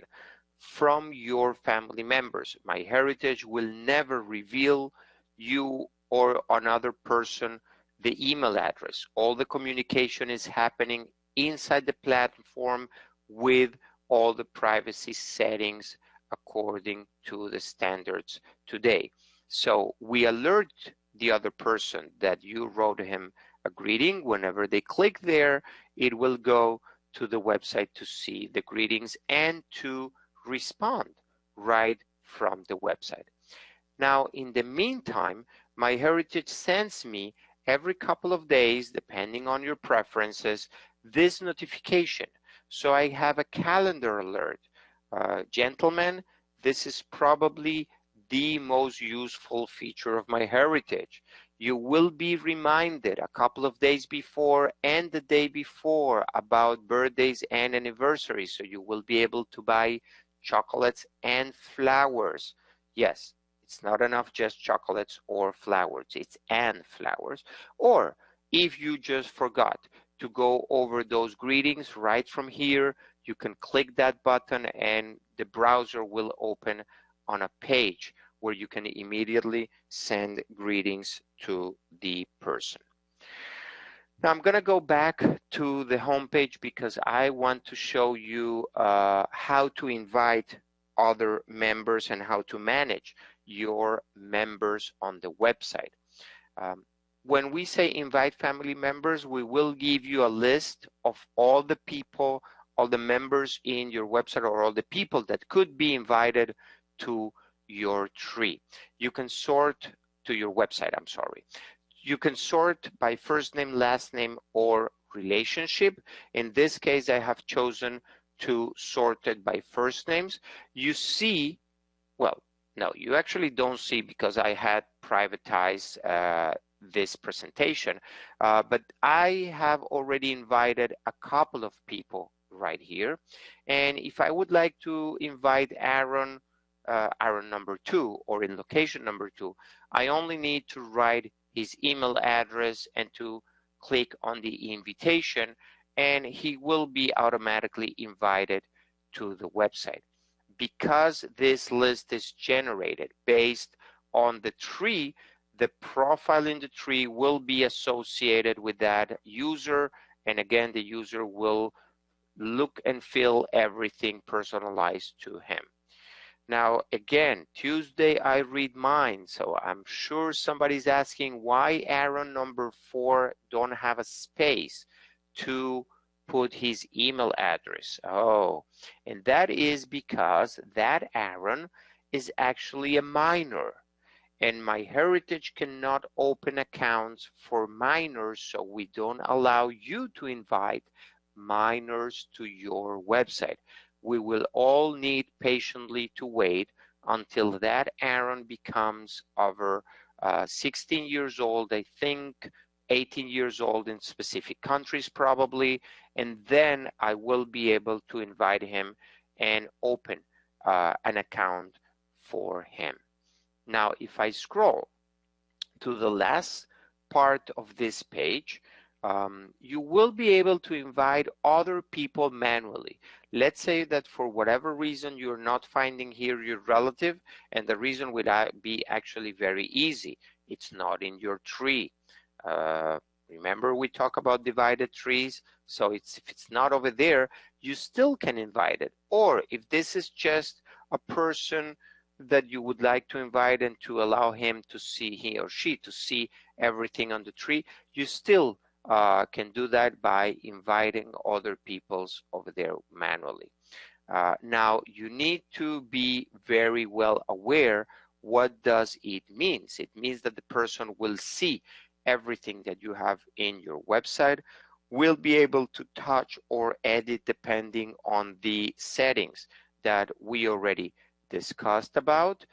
from your family members, MyHeritage will never reveal you or another person the email address. All the communication is happening inside the platform with all the privacy settings according to the standards today. So we alert the other person that you wrote him a greeting. Whenever they click there, it will go to the website to see the greetings and to respond right from the website. Now, in the meantime, MyHeritage sends me every couple of days, depending on your preferences, this notification. So I have a calendar alert. Gentlemen, this is probably the most useful feature of MyHeritage. You will be reminded a couple of days before and the day before about birthdays and anniversaries. So you will be able to buy chocolates and flowers. Yes, it's not enough just chocolates or flowers. It's and flowers. Or if you just forgot to go over those greetings right from here, you can click that button and the browser will open on a page where you can immediately send greetings to the person. Now I'm going to go back to the homepage because I want to show you how to invite other members and how to manage your members on the website. When we say invite family members, we will give you a list of all the people, all the members in your website, or all the people that could be invited to your tree. You can sort to your website, I'm sorry. You can sort by first name, last name, or relationship. In this case, I have chosen to sort it by first names. You see, well, no, you actually don't see because I had privatized this presentation, but I have already invited a couple of people right here. And if I would like to invite Aaron number 2 or in location number 2, I only need to write his email address and to click on the invitation, and he will be automatically invited to the website. Because this list is generated based on the tree, the profile in the tree will be associated with that user, and again, the user will look and feel everything personalized to him. Now, again, Tuesday I read mine, so I'm sure somebody's asking why Aaron number 4 don't have a space to put his email address. Oh, and that is because that Aaron is actually a minor, and MyHeritage cannot open accounts for minors, so we don't allow you to invite minors to your website. We will all need patiently to wait until that Aaron becomes over 16 years old, I think 18 years old in specific countries probably, and then I will be able to invite him and open an account for him. Now, if I scroll to the last part of this page, you will be able to invite other people manually. Let's say that for whatever reason you're not finding here your relative, and the reason would be actually very easy. It's not in your tree. Remember we talk about divided trees? So if it's not over there, you still can invite it. Or if this is just a person that you would like to invite and to allow him to see, he or she to see everything on the tree, you still can do that by inviting other peoples over there manually. Now you need to be very well aware what does it means. It means that the person will see everything that you have in your website, will be able to touch or edit depending on the settings that we already discussed about.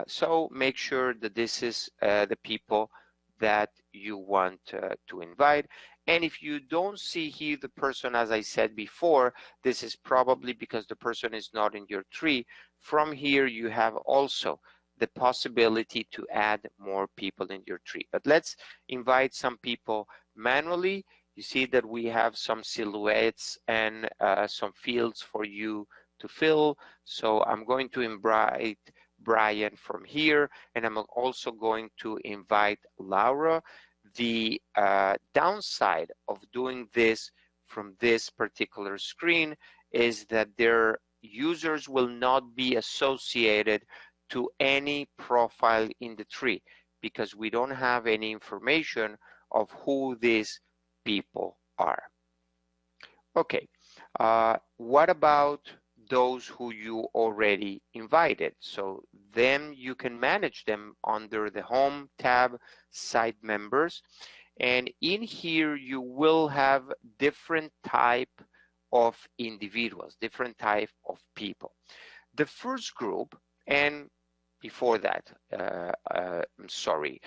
So make sure that this is the people that you want to invite. And if you don't see here the person, as I said before, this is probably because the person is not in your tree. From here, you have also the possibility to add more people in your tree. But let's invite some people manually. You see that we have some silhouettes and some fields for you to fill. So I'm going to invite Brian from here, and I'm also going to invite Laura. The downside of doing this from this particular screen is that their users will not be associated to any profile in the tree because we don't have any information of who these people are. Okay, what about those who you already invited? So then you can manage them under the Home tab, Site Members, and in here you will have different type of individuals, different type of people. The first group, and before that, I'm sorry,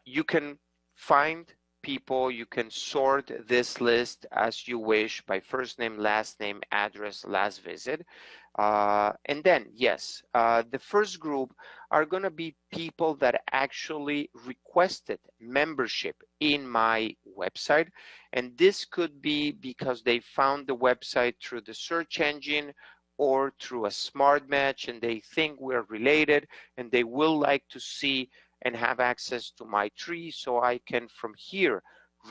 you can find people, you can sort this list as you wish by first name, last name, address, last visit. And then, yes, the first group are going to be people that actually requested membership in my website. And this could be because they found the website through the search engine or through a smart match and they think we're related and they will like to see and have access to my tree, so I can from here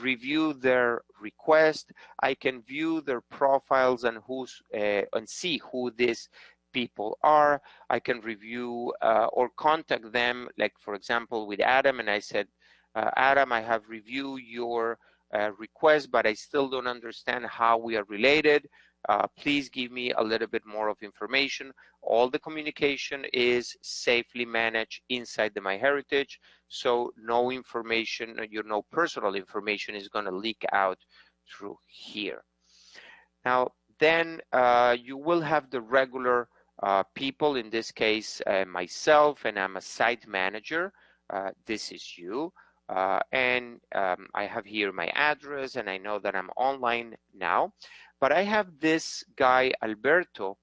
review their request. I can view their profiles and see who these people are. I can review or contact them, like for example with Adam, and I said, Adam, I have reviewed your request, but I still don't understand how we are related. Please give me a little bit more of information. All the communication is safely managed inside the MyHeritage, so no information, no personal information is going to leak out through here. Now, then you will have the regular people, in this case, myself, and I'm a site manager. This is you. And I have here my address, and I know that I'm online now. But I have this guy, Alberto,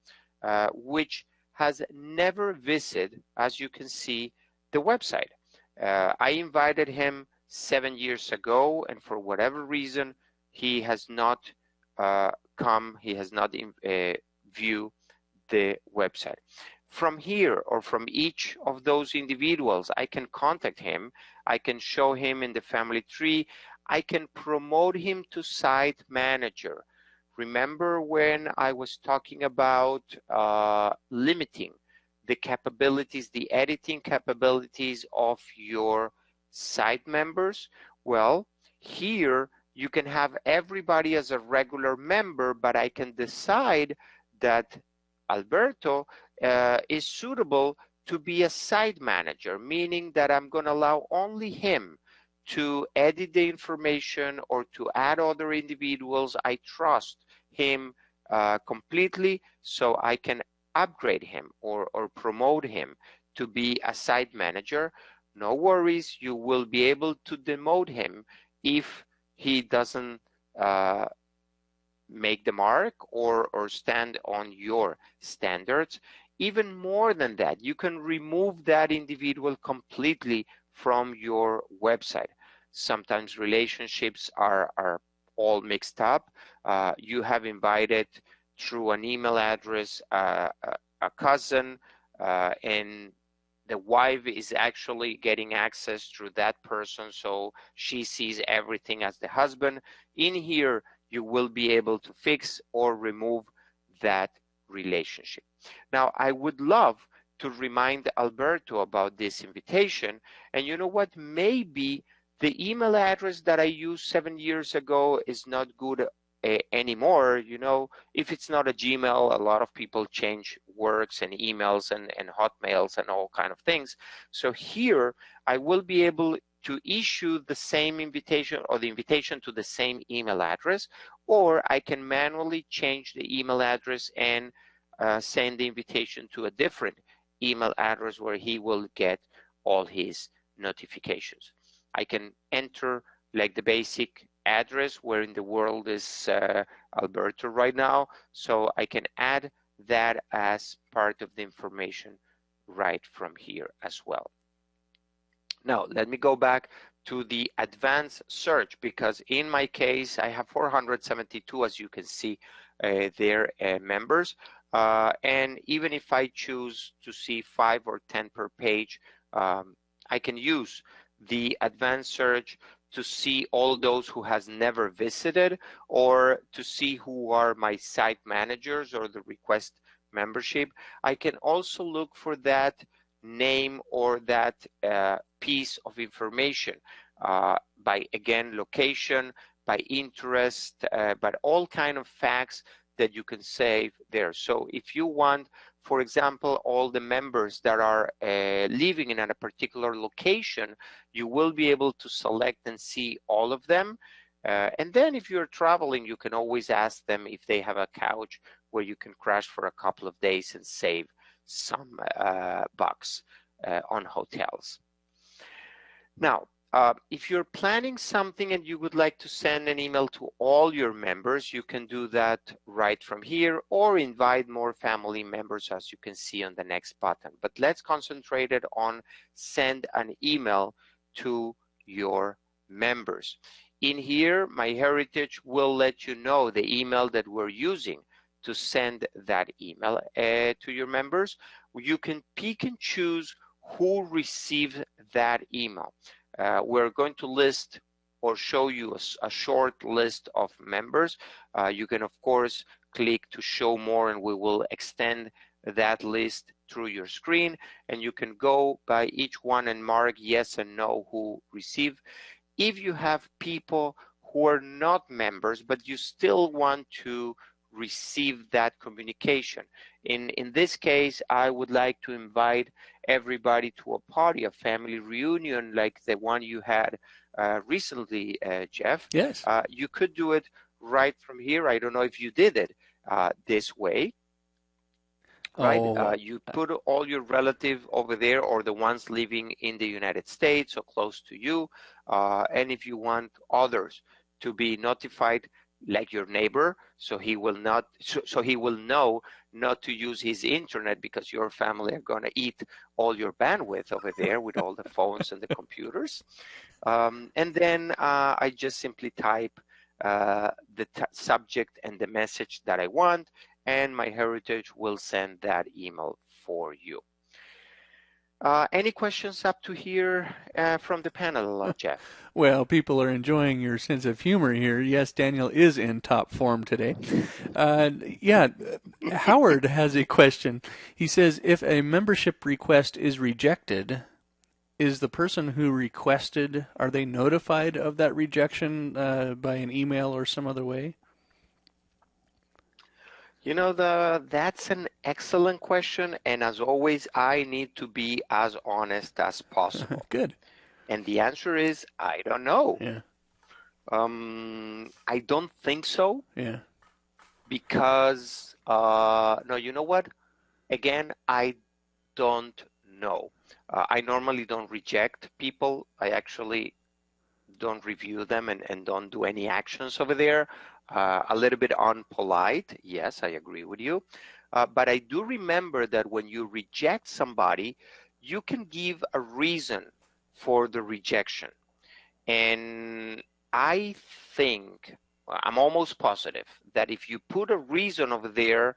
which has never visited, as you can see, the website. I invited him 7 years ago, and for whatever reason, he has not come, he has not viewed the website. From here, or from each of those individuals, I can contact him, I can show him in the family tree, I can promote him to site manager. Remember when I was talking about limiting the capabilities, the editing capabilities of your site members? Well, here you can have everybody as a regular member, but I can decide that Alberto is suitable to be a site manager, meaning that I'm going to allow only him to edit the information or to add other individuals. I trust him completely, so I can upgrade him or promote him to be a site manager. No worries, you will be able to demote him if he doesn't make the mark or stand on your standards. Even more than that, you can remove that individual completely from your website. Sometimes relationships are all mixed up. You have invited through an email address a cousin, and the wife is actually getting access through that person, so she sees everything as the husband. In here, you will be able to fix or remove that relationship. Now, I would love to remind Alberto about this invitation. And you know what? Maybe the email address that I used 7 years ago is not good anymore. You know, if it's not a Gmail, a lot of people change works and emails and hotmails and all kind of things. So here I will be able to issue the same invitation or the invitation to the same email address, or I can manually change the email address and send the invitation to a different email address where he will get all his notifications. I can enter like the basic address where in the world is Alberto right now, so I can add that as part of the information right from here as well. Now, let me go back to the advanced search, because in my case, I have 472, as you can see, there members. And even if I choose to see 5 or 10 per page, I can use the advanced search to see all those who has never visited, or to see who are my site managers or the request membership. I can also look for that name or that piece of information by, again, location, by interest, but all kind of facts that you can save there. So if you want, for example, all the members that are living in a particular location, you will be able to select and see all of them. And then if you're traveling, you can always ask them if they have a couch where you can crash for a couple of days and save some bucks on hotels. Now, if you're planning something and you would like to send an email to all your members, you can do that right from here, or invite more family members, as you can see on the next button. But let's concentrate it on send an email to your members. In here, MyHeritage will let you know the email that we're using to send that email to your members. You can pick and choose who received that email. We're going to list or show you a short list of members. You can, of course, click to show more, and we will extend that list through your screen, and you can go by each one and mark yes and no who received. If you have people who are not members, but you still want to receive that communication. In this case, I would like to invite everybody to a party, a family reunion like the one you had recently, Jeff. Yes. You could do it right from here. I don't know if you did it this way. Right? Oh, You put all your relative over there, or the ones living in the United States or close to you. And if you want others to be notified, like your neighbor, so he will not, so he will know not to use his internet, because your family are going to eat all your bandwidth over there with all the phones and the computers. And then I just simply type the subject and the message that I want, and MyHeritage will send that email for you. Any questions up to here from the panel, Jeff? Well, people are enjoying your sense of humor here. Yes, Daniel is in top form today. Yeah, Howard has a question. He says, if a membership request is rejected, is the person who requested, are they notified of that rejection by an email or some other way? You know, that's an excellent question, and as always, I need to be as honest as possible. Good. And the answer is, I don't know. Yeah. I don't think so. Yeah. Because, no, you know what? Again, I don't know. I normally don't reject people. I actually don't review them and don't do any actions over there. A little bit unpolite. Yes, I agree with you. But I do remember that when you reject somebody, you can give a reason for the rejection. And I think, I'm almost positive, that if you put a reason over there,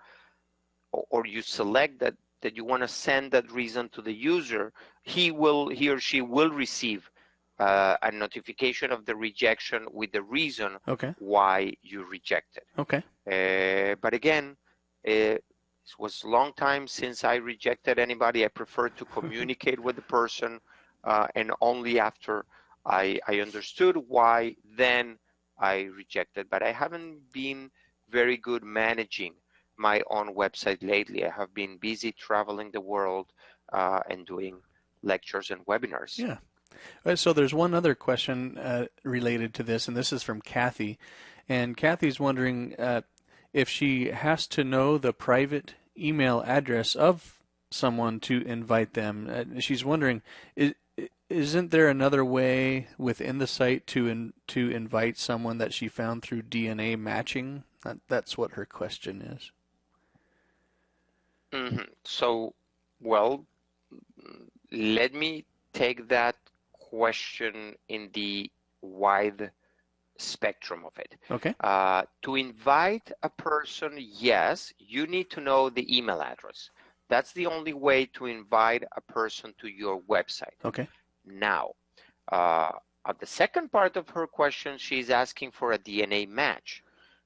or you select that you want to send that reason to the user, he or she will receive a notification of the rejection with the reason Okay. why you rejected. Okay. But again, It was a long time since I rejected anybody. I prefer to communicate with the person, and only after I understood why, then I rejected. But I haven't been very good managing my own website lately. I have been busy traveling the world and doing lectures and webinars. Yeah. So there's one other question related to this, and this is from Kathy. And Kathy's wondering if she has to know the private email address of someone to invite them. She's wondering, isn't there another way within the site to invite someone that she found through DNA matching? That's what her question is. So, well, let me take that question in the wide spectrum of it. Okay. To invite a person, yes, you need to know the email address. That's the only way to invite a person to your website. Okay. Now, at the second part of her question, she's asking for a DNA match.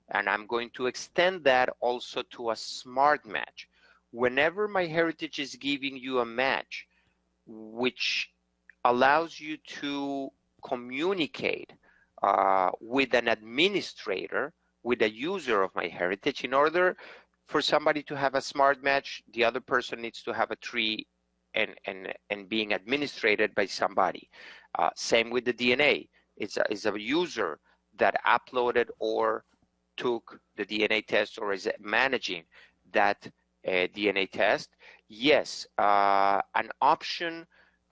And I'm going to extend that also to a smart match. Whenever MyHeritage is giving you a match, which allows you to communicate with an administrator, with a user of MyHeritage, in order for somebody to have a smart match, the other person needs to have a tree and being administrated by somebody. Same with the DNA. It's a user that uploaded or took the DNA test or is managing that DNA test. Yes, an option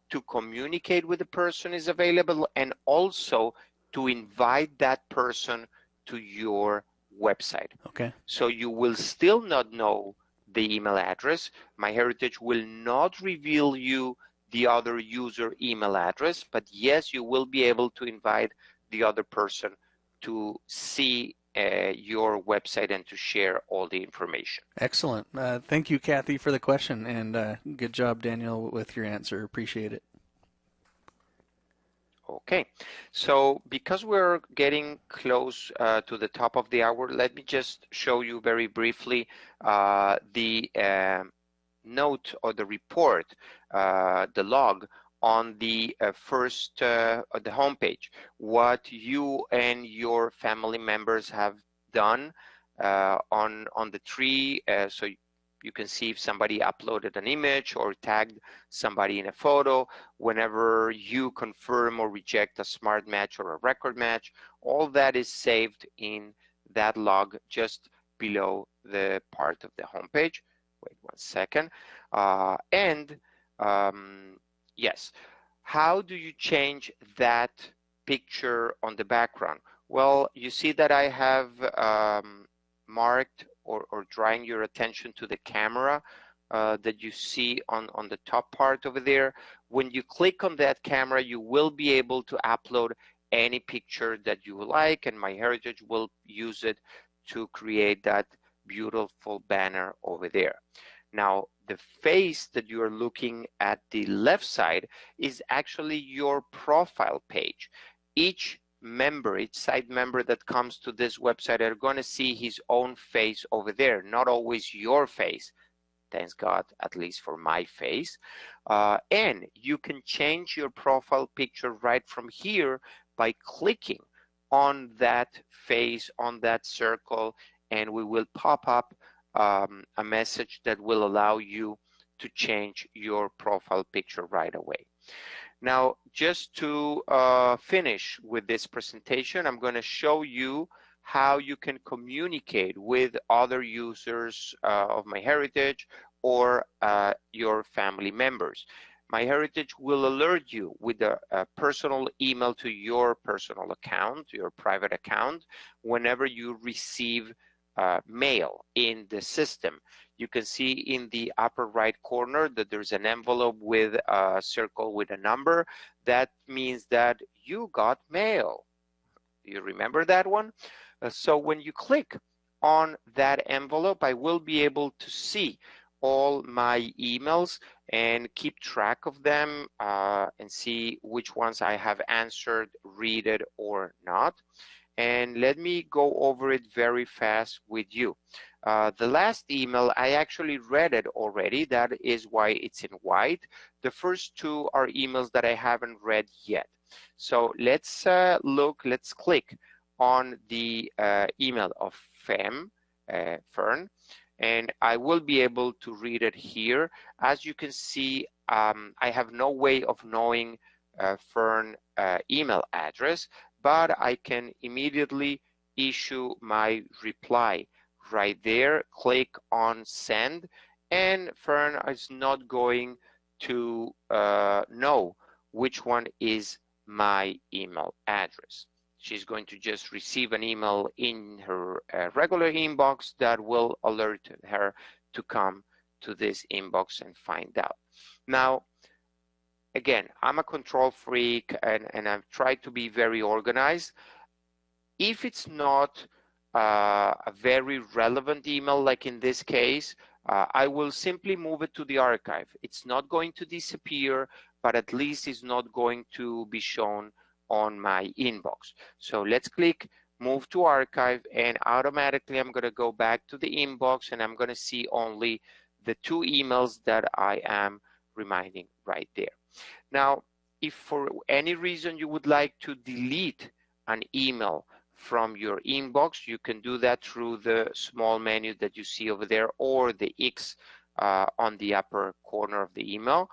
to communicate with the person is available, and also to invite that person to your website. Okay. So you will still not know the email address. MyHeritage will not reveal you the other user email address, but yes, you will be able to invite the other person to see your website and to share all the information. Excellent. Thank you, Kathy, for the question, and good job, Daniel, with your answer. Appreciate it. Okay, so because we're getting close to the top of the hour, let me just show you very briefly the note or the report, the log on the the homepage, what you and your family members have done on the tree, so you can see if somebody uploaded an image or tagged somebody in a photo. Whenever you confirm or reject a smart match or a record match, all that is saved in that log just below the part of the homepage. Wait 1 second. Yes, how do you change that picture on the background? Well, you see that I have marked or drawing your attention to the camera that you see on the top part over there. When you click on that camera, you will be able to upload any picture that you like, and MyHeritage will use it to create that beautiful banner over there. Now, the face that you are looking at the left side is actually your profile page. Each member, each site member that comes to this website are going to see his own face over there, not always your face. Thanks God, at least for my face. And you can change your profile picture right from here by clicking on that face, on that circle, and we will pop up a message that will allow you to change your profile picture right away. Now, just to finish with this presentation, I'm going to show you how you can communicate with other users of MyHeritage or your family members. MyHeritage will alert you with a personal email to your personal account, your private account, whenever you receive mail in the system. You can see in the upper right corner that there's an envelope with a circle with a number. That means that you got mail. You remember that one? So when you click on that envelope, I will be able to see all my emails and keep track of them and see which ones I have answered, read it or not. and let me go over it very fast with you. The last email, I actually read it already. That is why it's in white. The first two are emails that I haven't read yet. So let's let's click on the email of Fern, and I will be able to read it here. As you can see, I have no way of knowing Fern email address, but I can immediately issue my reply right there. Click on send, and Fern is not going to know which one is my email address. She's going to just receive an email in her regular inbox that will alert her to come to this inbox and find out. Now, again, I'm a control freak, and I've tried to be very organized. If it's not a very relevant email, like in this case, I will simply move it to the archive. It's not going to disappear, but at least it's not going to be shown on my inbox. So let's click move to archive, and automatically I'm going to go back to the inbox, and I'm going to see only the two emails that I am reminding right there. Now, if for any reason you would like to delete an email from your inbox, you can do that through the small menu that you see over there, or the X on the upper corner of the email.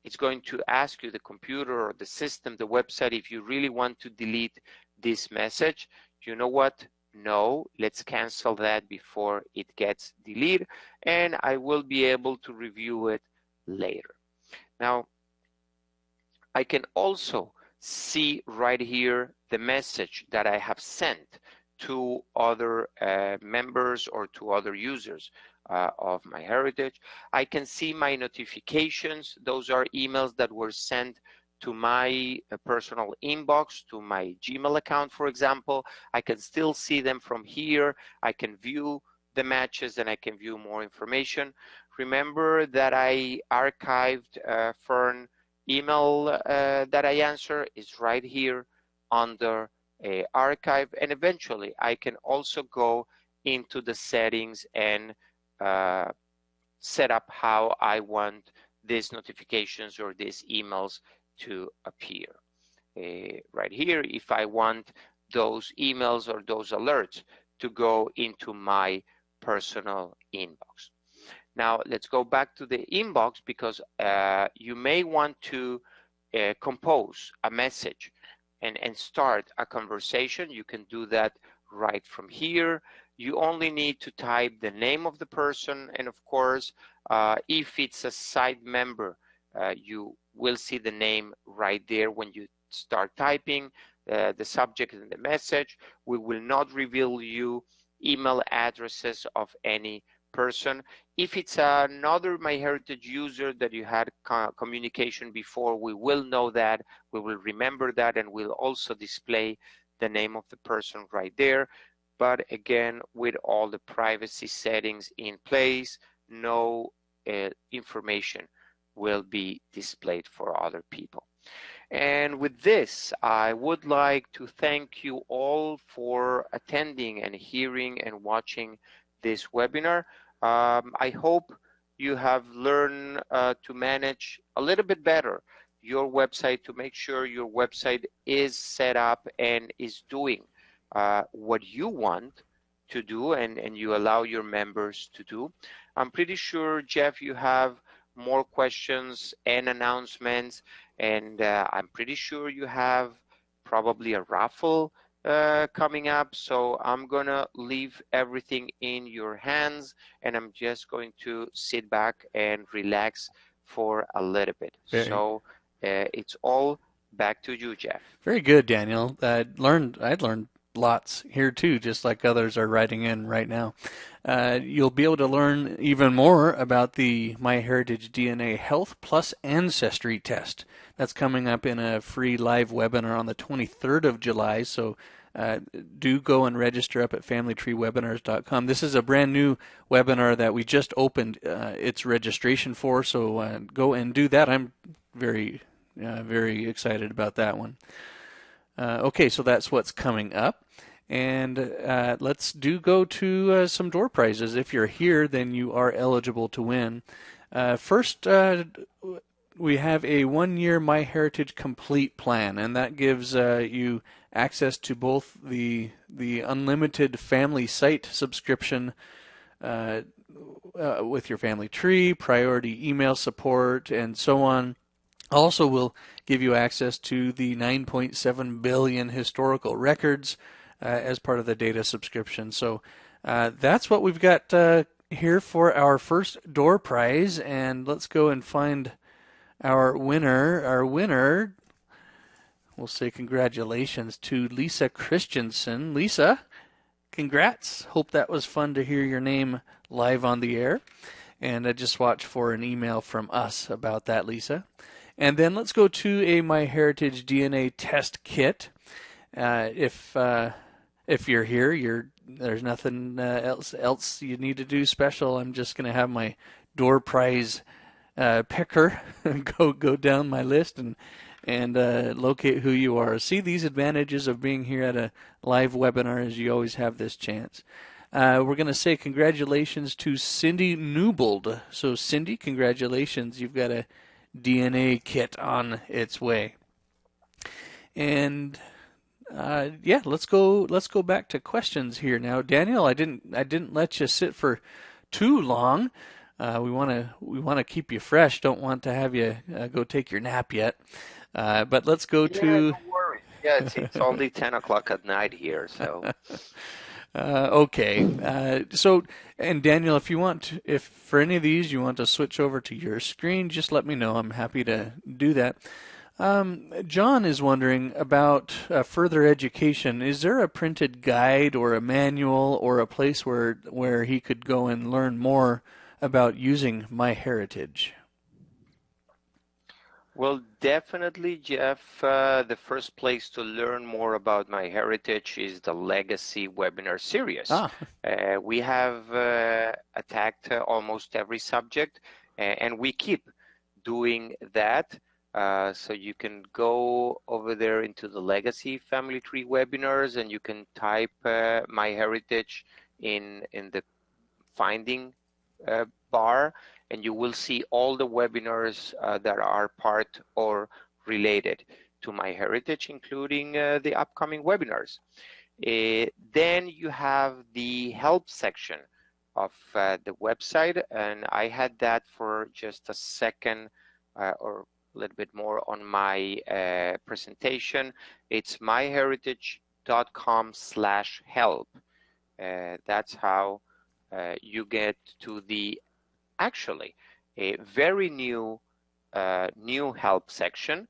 It's going to ask you, the computer or the system, the website, if you really want to delete this message. You know what? No, let's cancel that before it gets deleted, and I will be able to review it later. Now, I can also see right here the message that I have sent to other members or to other users of MyHeritage. I can see my notifications. Those are emails that were sent to my personal inbox, to my Gmail account, for example. I can still see them from here. I can view the matches, and I can view more information. Remember that I archived Fern email that I answer is right here under archive, and eventually I can also go into the settings and set up how I want these notifications or these emails to appear. Right here, if I want those emails or those alerts to go into my personal inbox. Now let's go back to the inbox, because you may want to compose a message and start a conversation. You can do that right from here. You only need to type the name of the person, and of course, if it's a side member, you will see the name right there when you start typing the subject and the message. We will not reveal you email addresses of any person. If it's another MyHeritage user that you had communication before, we will know that, we will remember that, and we'll also display the name of the person right there. But again, with all the privacy settings in place, no information will be displayed for other people. And with this, I would like to thank you all for attending and hearing and watching this webinar. I hope you have learned to manage a little bit better your website, to make sure your website is set up and is doing what you want to do, and you allow your members to do. I'm pretty sure, Jeff, you have more questions and announcements, and I'm pretty sure you have probably a raffle coming up. So I'm gonna leave everything in your hands, and I'm just going to sit back and relax for a little bit. So it's all back to you, Jeff. Very good, Daniel. I'd learned lots here too, just like others are writing in right now. You'll be able to learn even more about the MyHeritage DNA Health Plus Ancestry Test. That's coming up in a free live webinar on the 23rd of July, so do go and register up at familytreewebinars.com. This is a brand new webinar that we just opened its registration for, so go and do that. I'm very excited about that one. Okay, so that's what's coming up. And let's go to some door prizes. If you're here, then you are eligible to win. First, we have a 1-year MyHeritage Complete plan, and that gives you access to both the unlimited family site subscription with your family tree, priority email support, and so on. Also will give you access to the 9.7 billion historical records as part of the data subscription. So that's what we've got here for our first door prize. And let's go and find our winner. Our winner, we'll say congratulations to Lisa Christensen. Lisa, congrats. Hope that was fun to hear your name live on the air. And just watch for an email from us about that, Lisa. And then let's go to a MyHeritage DNA test kit. If you're here, there's nothing else you need to do special. I'm just going to have my door prize picker go down my list and locate who you are. See, these advantages of being here at a live webinar is you always have this chance. We're going to say congratulations to Cindy Newbold. So Cindy, congratulations. You've got a DNA kit on its way. And let's go back to questions here now. Daniel, I didn't let you sit for too long. We want to keep you fresh. Don't want to have you go take your nap yet. But let's go to. Don't worry. Yeah, it's only 10 o'clock at night here, so. Okay. So, and Daniel, if for any of these you want to switch over to your screen, just let me know. I'm happy to do that. John is wondering about further education. Is there a printed guide or a manual or a place where he could go and learn more about using MyHeritage? Well, definitely, Jeff, the first place to learn more about MyHeritage is the Legacy webinar series. We have attacked almost every subject, and we keep doing that. So you can go over there into the Legacy Family Tree webinars, and you can type MyHeritage in the finding bar, and you will see all the webinars that are part or related to MyHeritage, including the upcoming webinars. Then you have the help section of the website, and I had that for just a second or a little bit more on my presentation. It's myheritage.com/help. That's how you get to the actually a very new help section,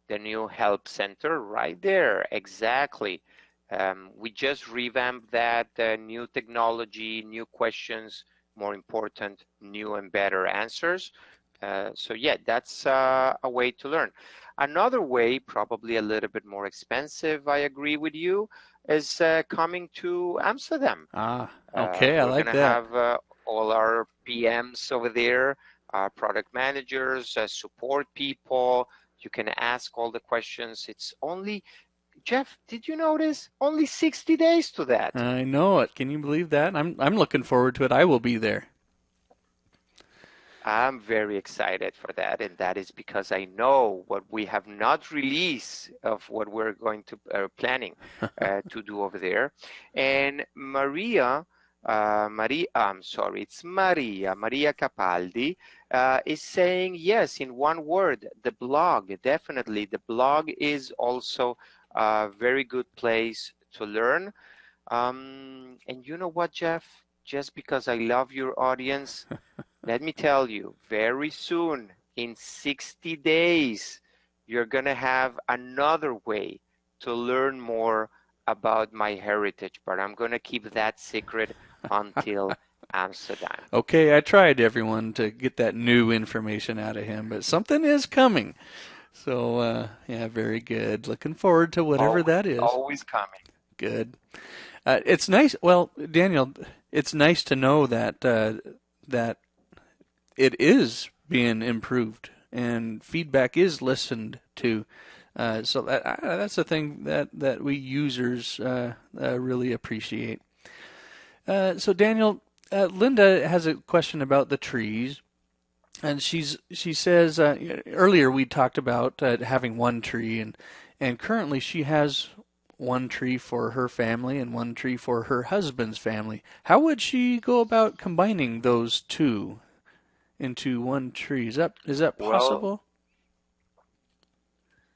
the new help center right there. Exactly. We just revamped that, new technology, new questions, more important, new and better answers. So yeah, that's a way to learn. Another way, probably a little bit more expensive, I agree with you, is coming to Amsterdam. Okay, I like that. We're going to have all our PMs over there, product managers, support people. You can ask all the questions. It's only, Jeff, did you notice? Only 60 days to that. I know it. Can you believe that? I'm looking forward to it. I will be there. I'm very excited for that, and that is because I know what we have not released of what we're going to planning to do over there. And it's Maria Capaldi is saying, yes, in one word, the blog. Definitely, the blog is also a very good place to learn. And you know what, Jeff? Just because I love your audience, let me tell you, very soon, in 60 days, you're going to have another way to learn more about MyHeritage, but I'm going to keep that secret until Amsterdam. Okay, I tried, everyone, to get that new information out of him, but something is coming. So, yeah, very good. Looking forward to whatever that is. Always coming. Good. It's nice. Well, Daniel, it's nice to know that that it is being improved and feedback is listened to. So that's a thing that we users really appreciate. So Daniel, Linda has a question about the trees. And she says earlier we talked about having one tree, and currently she has one tree for her family and one tree for her husband's family. How would she go about combining those two into one tree? Is that Well, possible?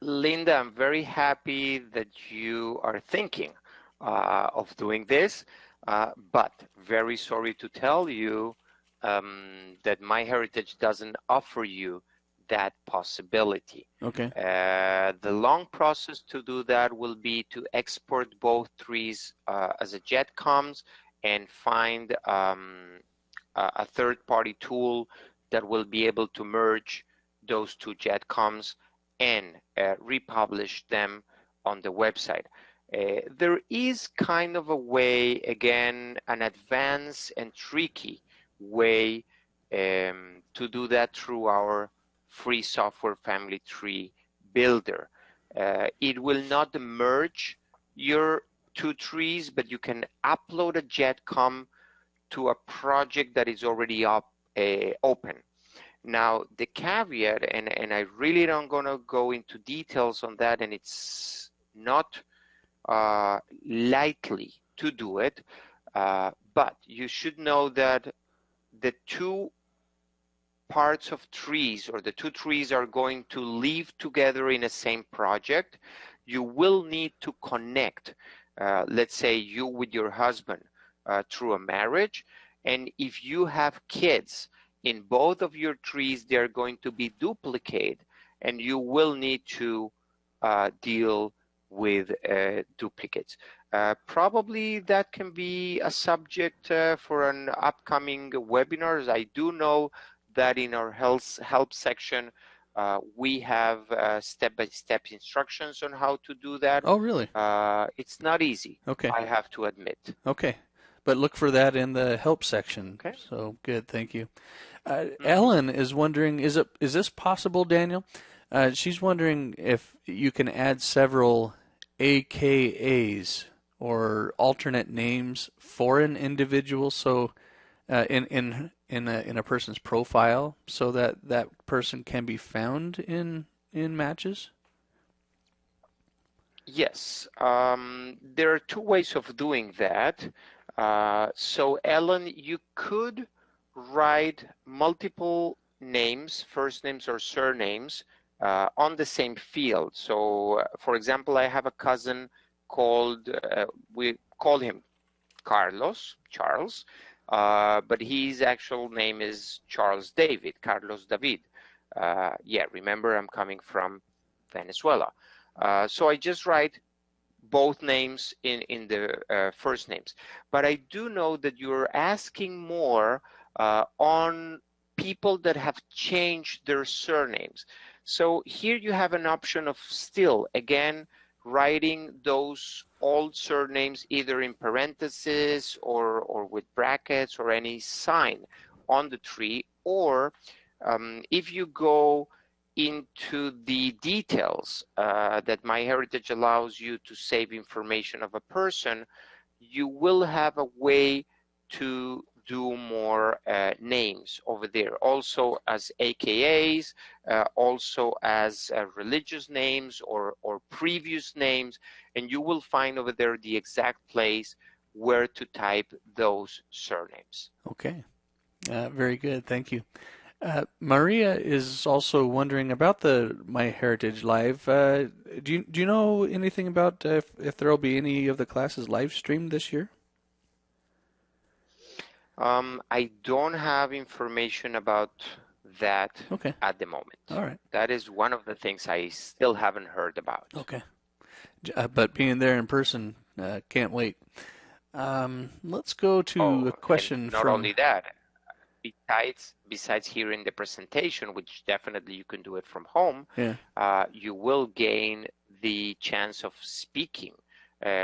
Linda, I'm very happy that you are thinking of doing this, but very sorry to tell you that MyHeritage doesn't offer you that possibility. Okay. The long process to do that will be to export both trees as a JETCOMS and find a third-party tool that will be able to merge those two JETCOMS and republish them on the website. There is kind of a way, again, an advanced and tricky way to do that through our free software family tree builder. It will not merge your two trees, but you can upload a JETCOM to a project that is already open. Now, the caveat, and I really don't going to go into details on that, and it's not likely to do it, but you should know that the two parts of trees, or the two trees, are going to live together in the same project. You will need to connect, let's say you with your husband through a marriage, and if you have kids in both of your trees, they're going to be duplicate, and you will need to deal with duplicates. Probably that can be a subject for an upcoming webinar. I do know that in our help section, we have step-by-step instructions on how to do that. Oh, really? It's not easy, Okay. I have to admit. Okay. But look for that in the help section. Okay. So good, thank you. Mm-hmm. Ellen is wondering, is this possible, Daniel? She's wondering if you can add several AKAs or alternate names for an individual, so in a person's profile, so that that person can be found in matches. Yes, there are two ways of doing that. So Ellen, you could write multiple names, first names or surnames, on the same field. So, for example, I have a cousin called, we call him Charles, but his actual name is Charles David, Carlos David. Yeah, remember, I'm coming from Venezuela. So I just write both names in the first names. But I do know that you're asking more on people that have changed their surnames. So here you have an option of still, again, writing those old surnames either in parentheses or with brackets or any sign on the tree, or if you go into the details that MyHeritage allows you to save information of a person, you will have a way to do more names over there, also as AKAs, also as religious names or previous names, and you will find over there the exact place where to type those surnames. Okay, very good. Thank you. Maria is also wondering about the MyHeritage Live. Do you know anything about if there will be any of the classes live streamed this year? I don't have information about that Okay. at the moment. All right. That is one of the things I still haven't heard about. Okay. But being there in person, can't wait. Let's go to a question and not from. only that, besides hearing the presentation, which definitely you can do it from home, Yeah. you will gain the chance of speaking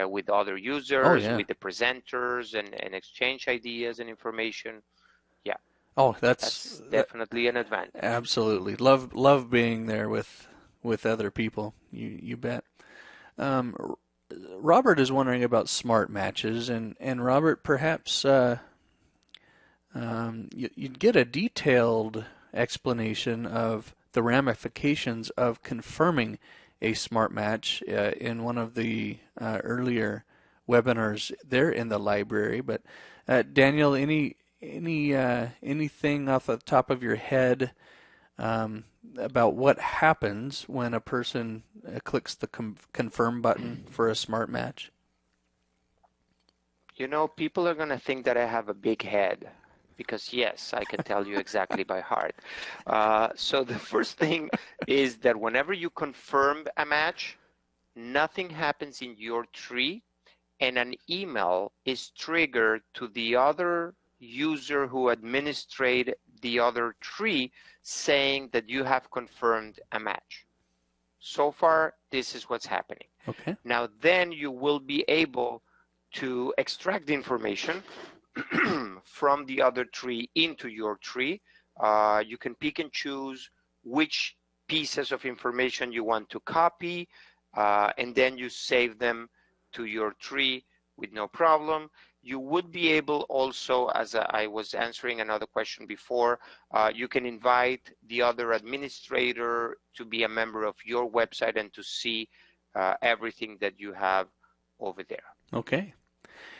with other users, Oh, yeah. with the presenters, and exchange ideas and information. Yeah. Oh, That's definitely an advantage. absolutely love being there with with other people. You bet. Robert is wondering about smart matches, and Robert, perhaps you'd get a detailed explanation of the ramifications of confirming a smart match in one of the earlier webinars there in the library. But Daniel, anything off the top of your head about what happens when a person clicks the confirm button for a smart match? You know, people are going to think that I have a big head because, yes, I can tell you exactly by heart. So the first thing is that whenever you confirm a match, nothing happens in your tree, and an email is triggered to the other user who administrated the other tree saying that you have confirmed a match. So far, this is what's happening. Okay. Now, then you will be able to extract the information from the other tree into your tree. You can pick and choose which pieces of information you want to copy, and then you save them to your tree with no problem. You would be able also, as I was answering another question before, you can invite the other administrator to be a member of your website and to see everything that you have over there. Okay.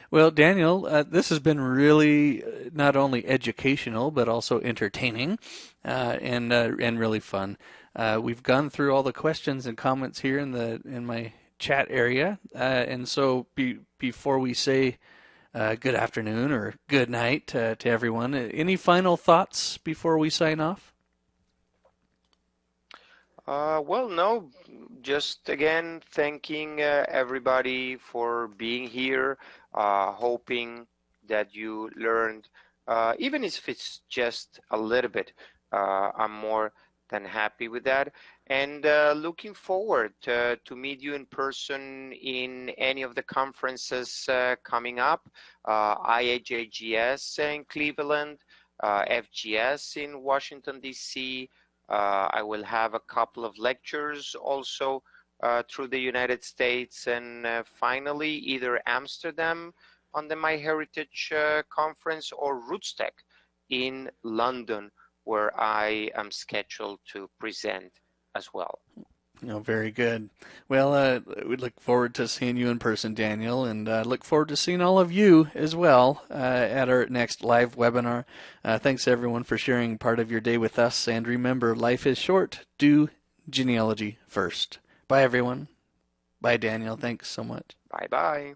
Well, Daniel, this has been really not only educational but also entertaining and really fun. We've gone through all the questions and comments here in my chat area, and so before we say good afternoon or good night to everyone, any final thoughts before we sign off? Well, no, just again thanking everybody for being here, hoping that you learned, even if it's just a little bit, I'm more than happy with that. And looking forward to meet you in person in any of the conferences coming up, IHAGS in Cleveland, FGS in Washington, D.C., I will have a couple of lectures also through the United States, and finally either Amsterdam on the MyHeritage conference or Rootstech in London, where I am scheduled to present as well. Oh, very good. Well, we look forward to seeing you in person, Daniel, and look forward to seeing all of you as well at our next live webinar. Thanks, everyone, for sharing part of your day with us. And remember, life is short. Do genealogy first. Bye, everyone. Bye, Daniel. Thanks so much. Bye-bye.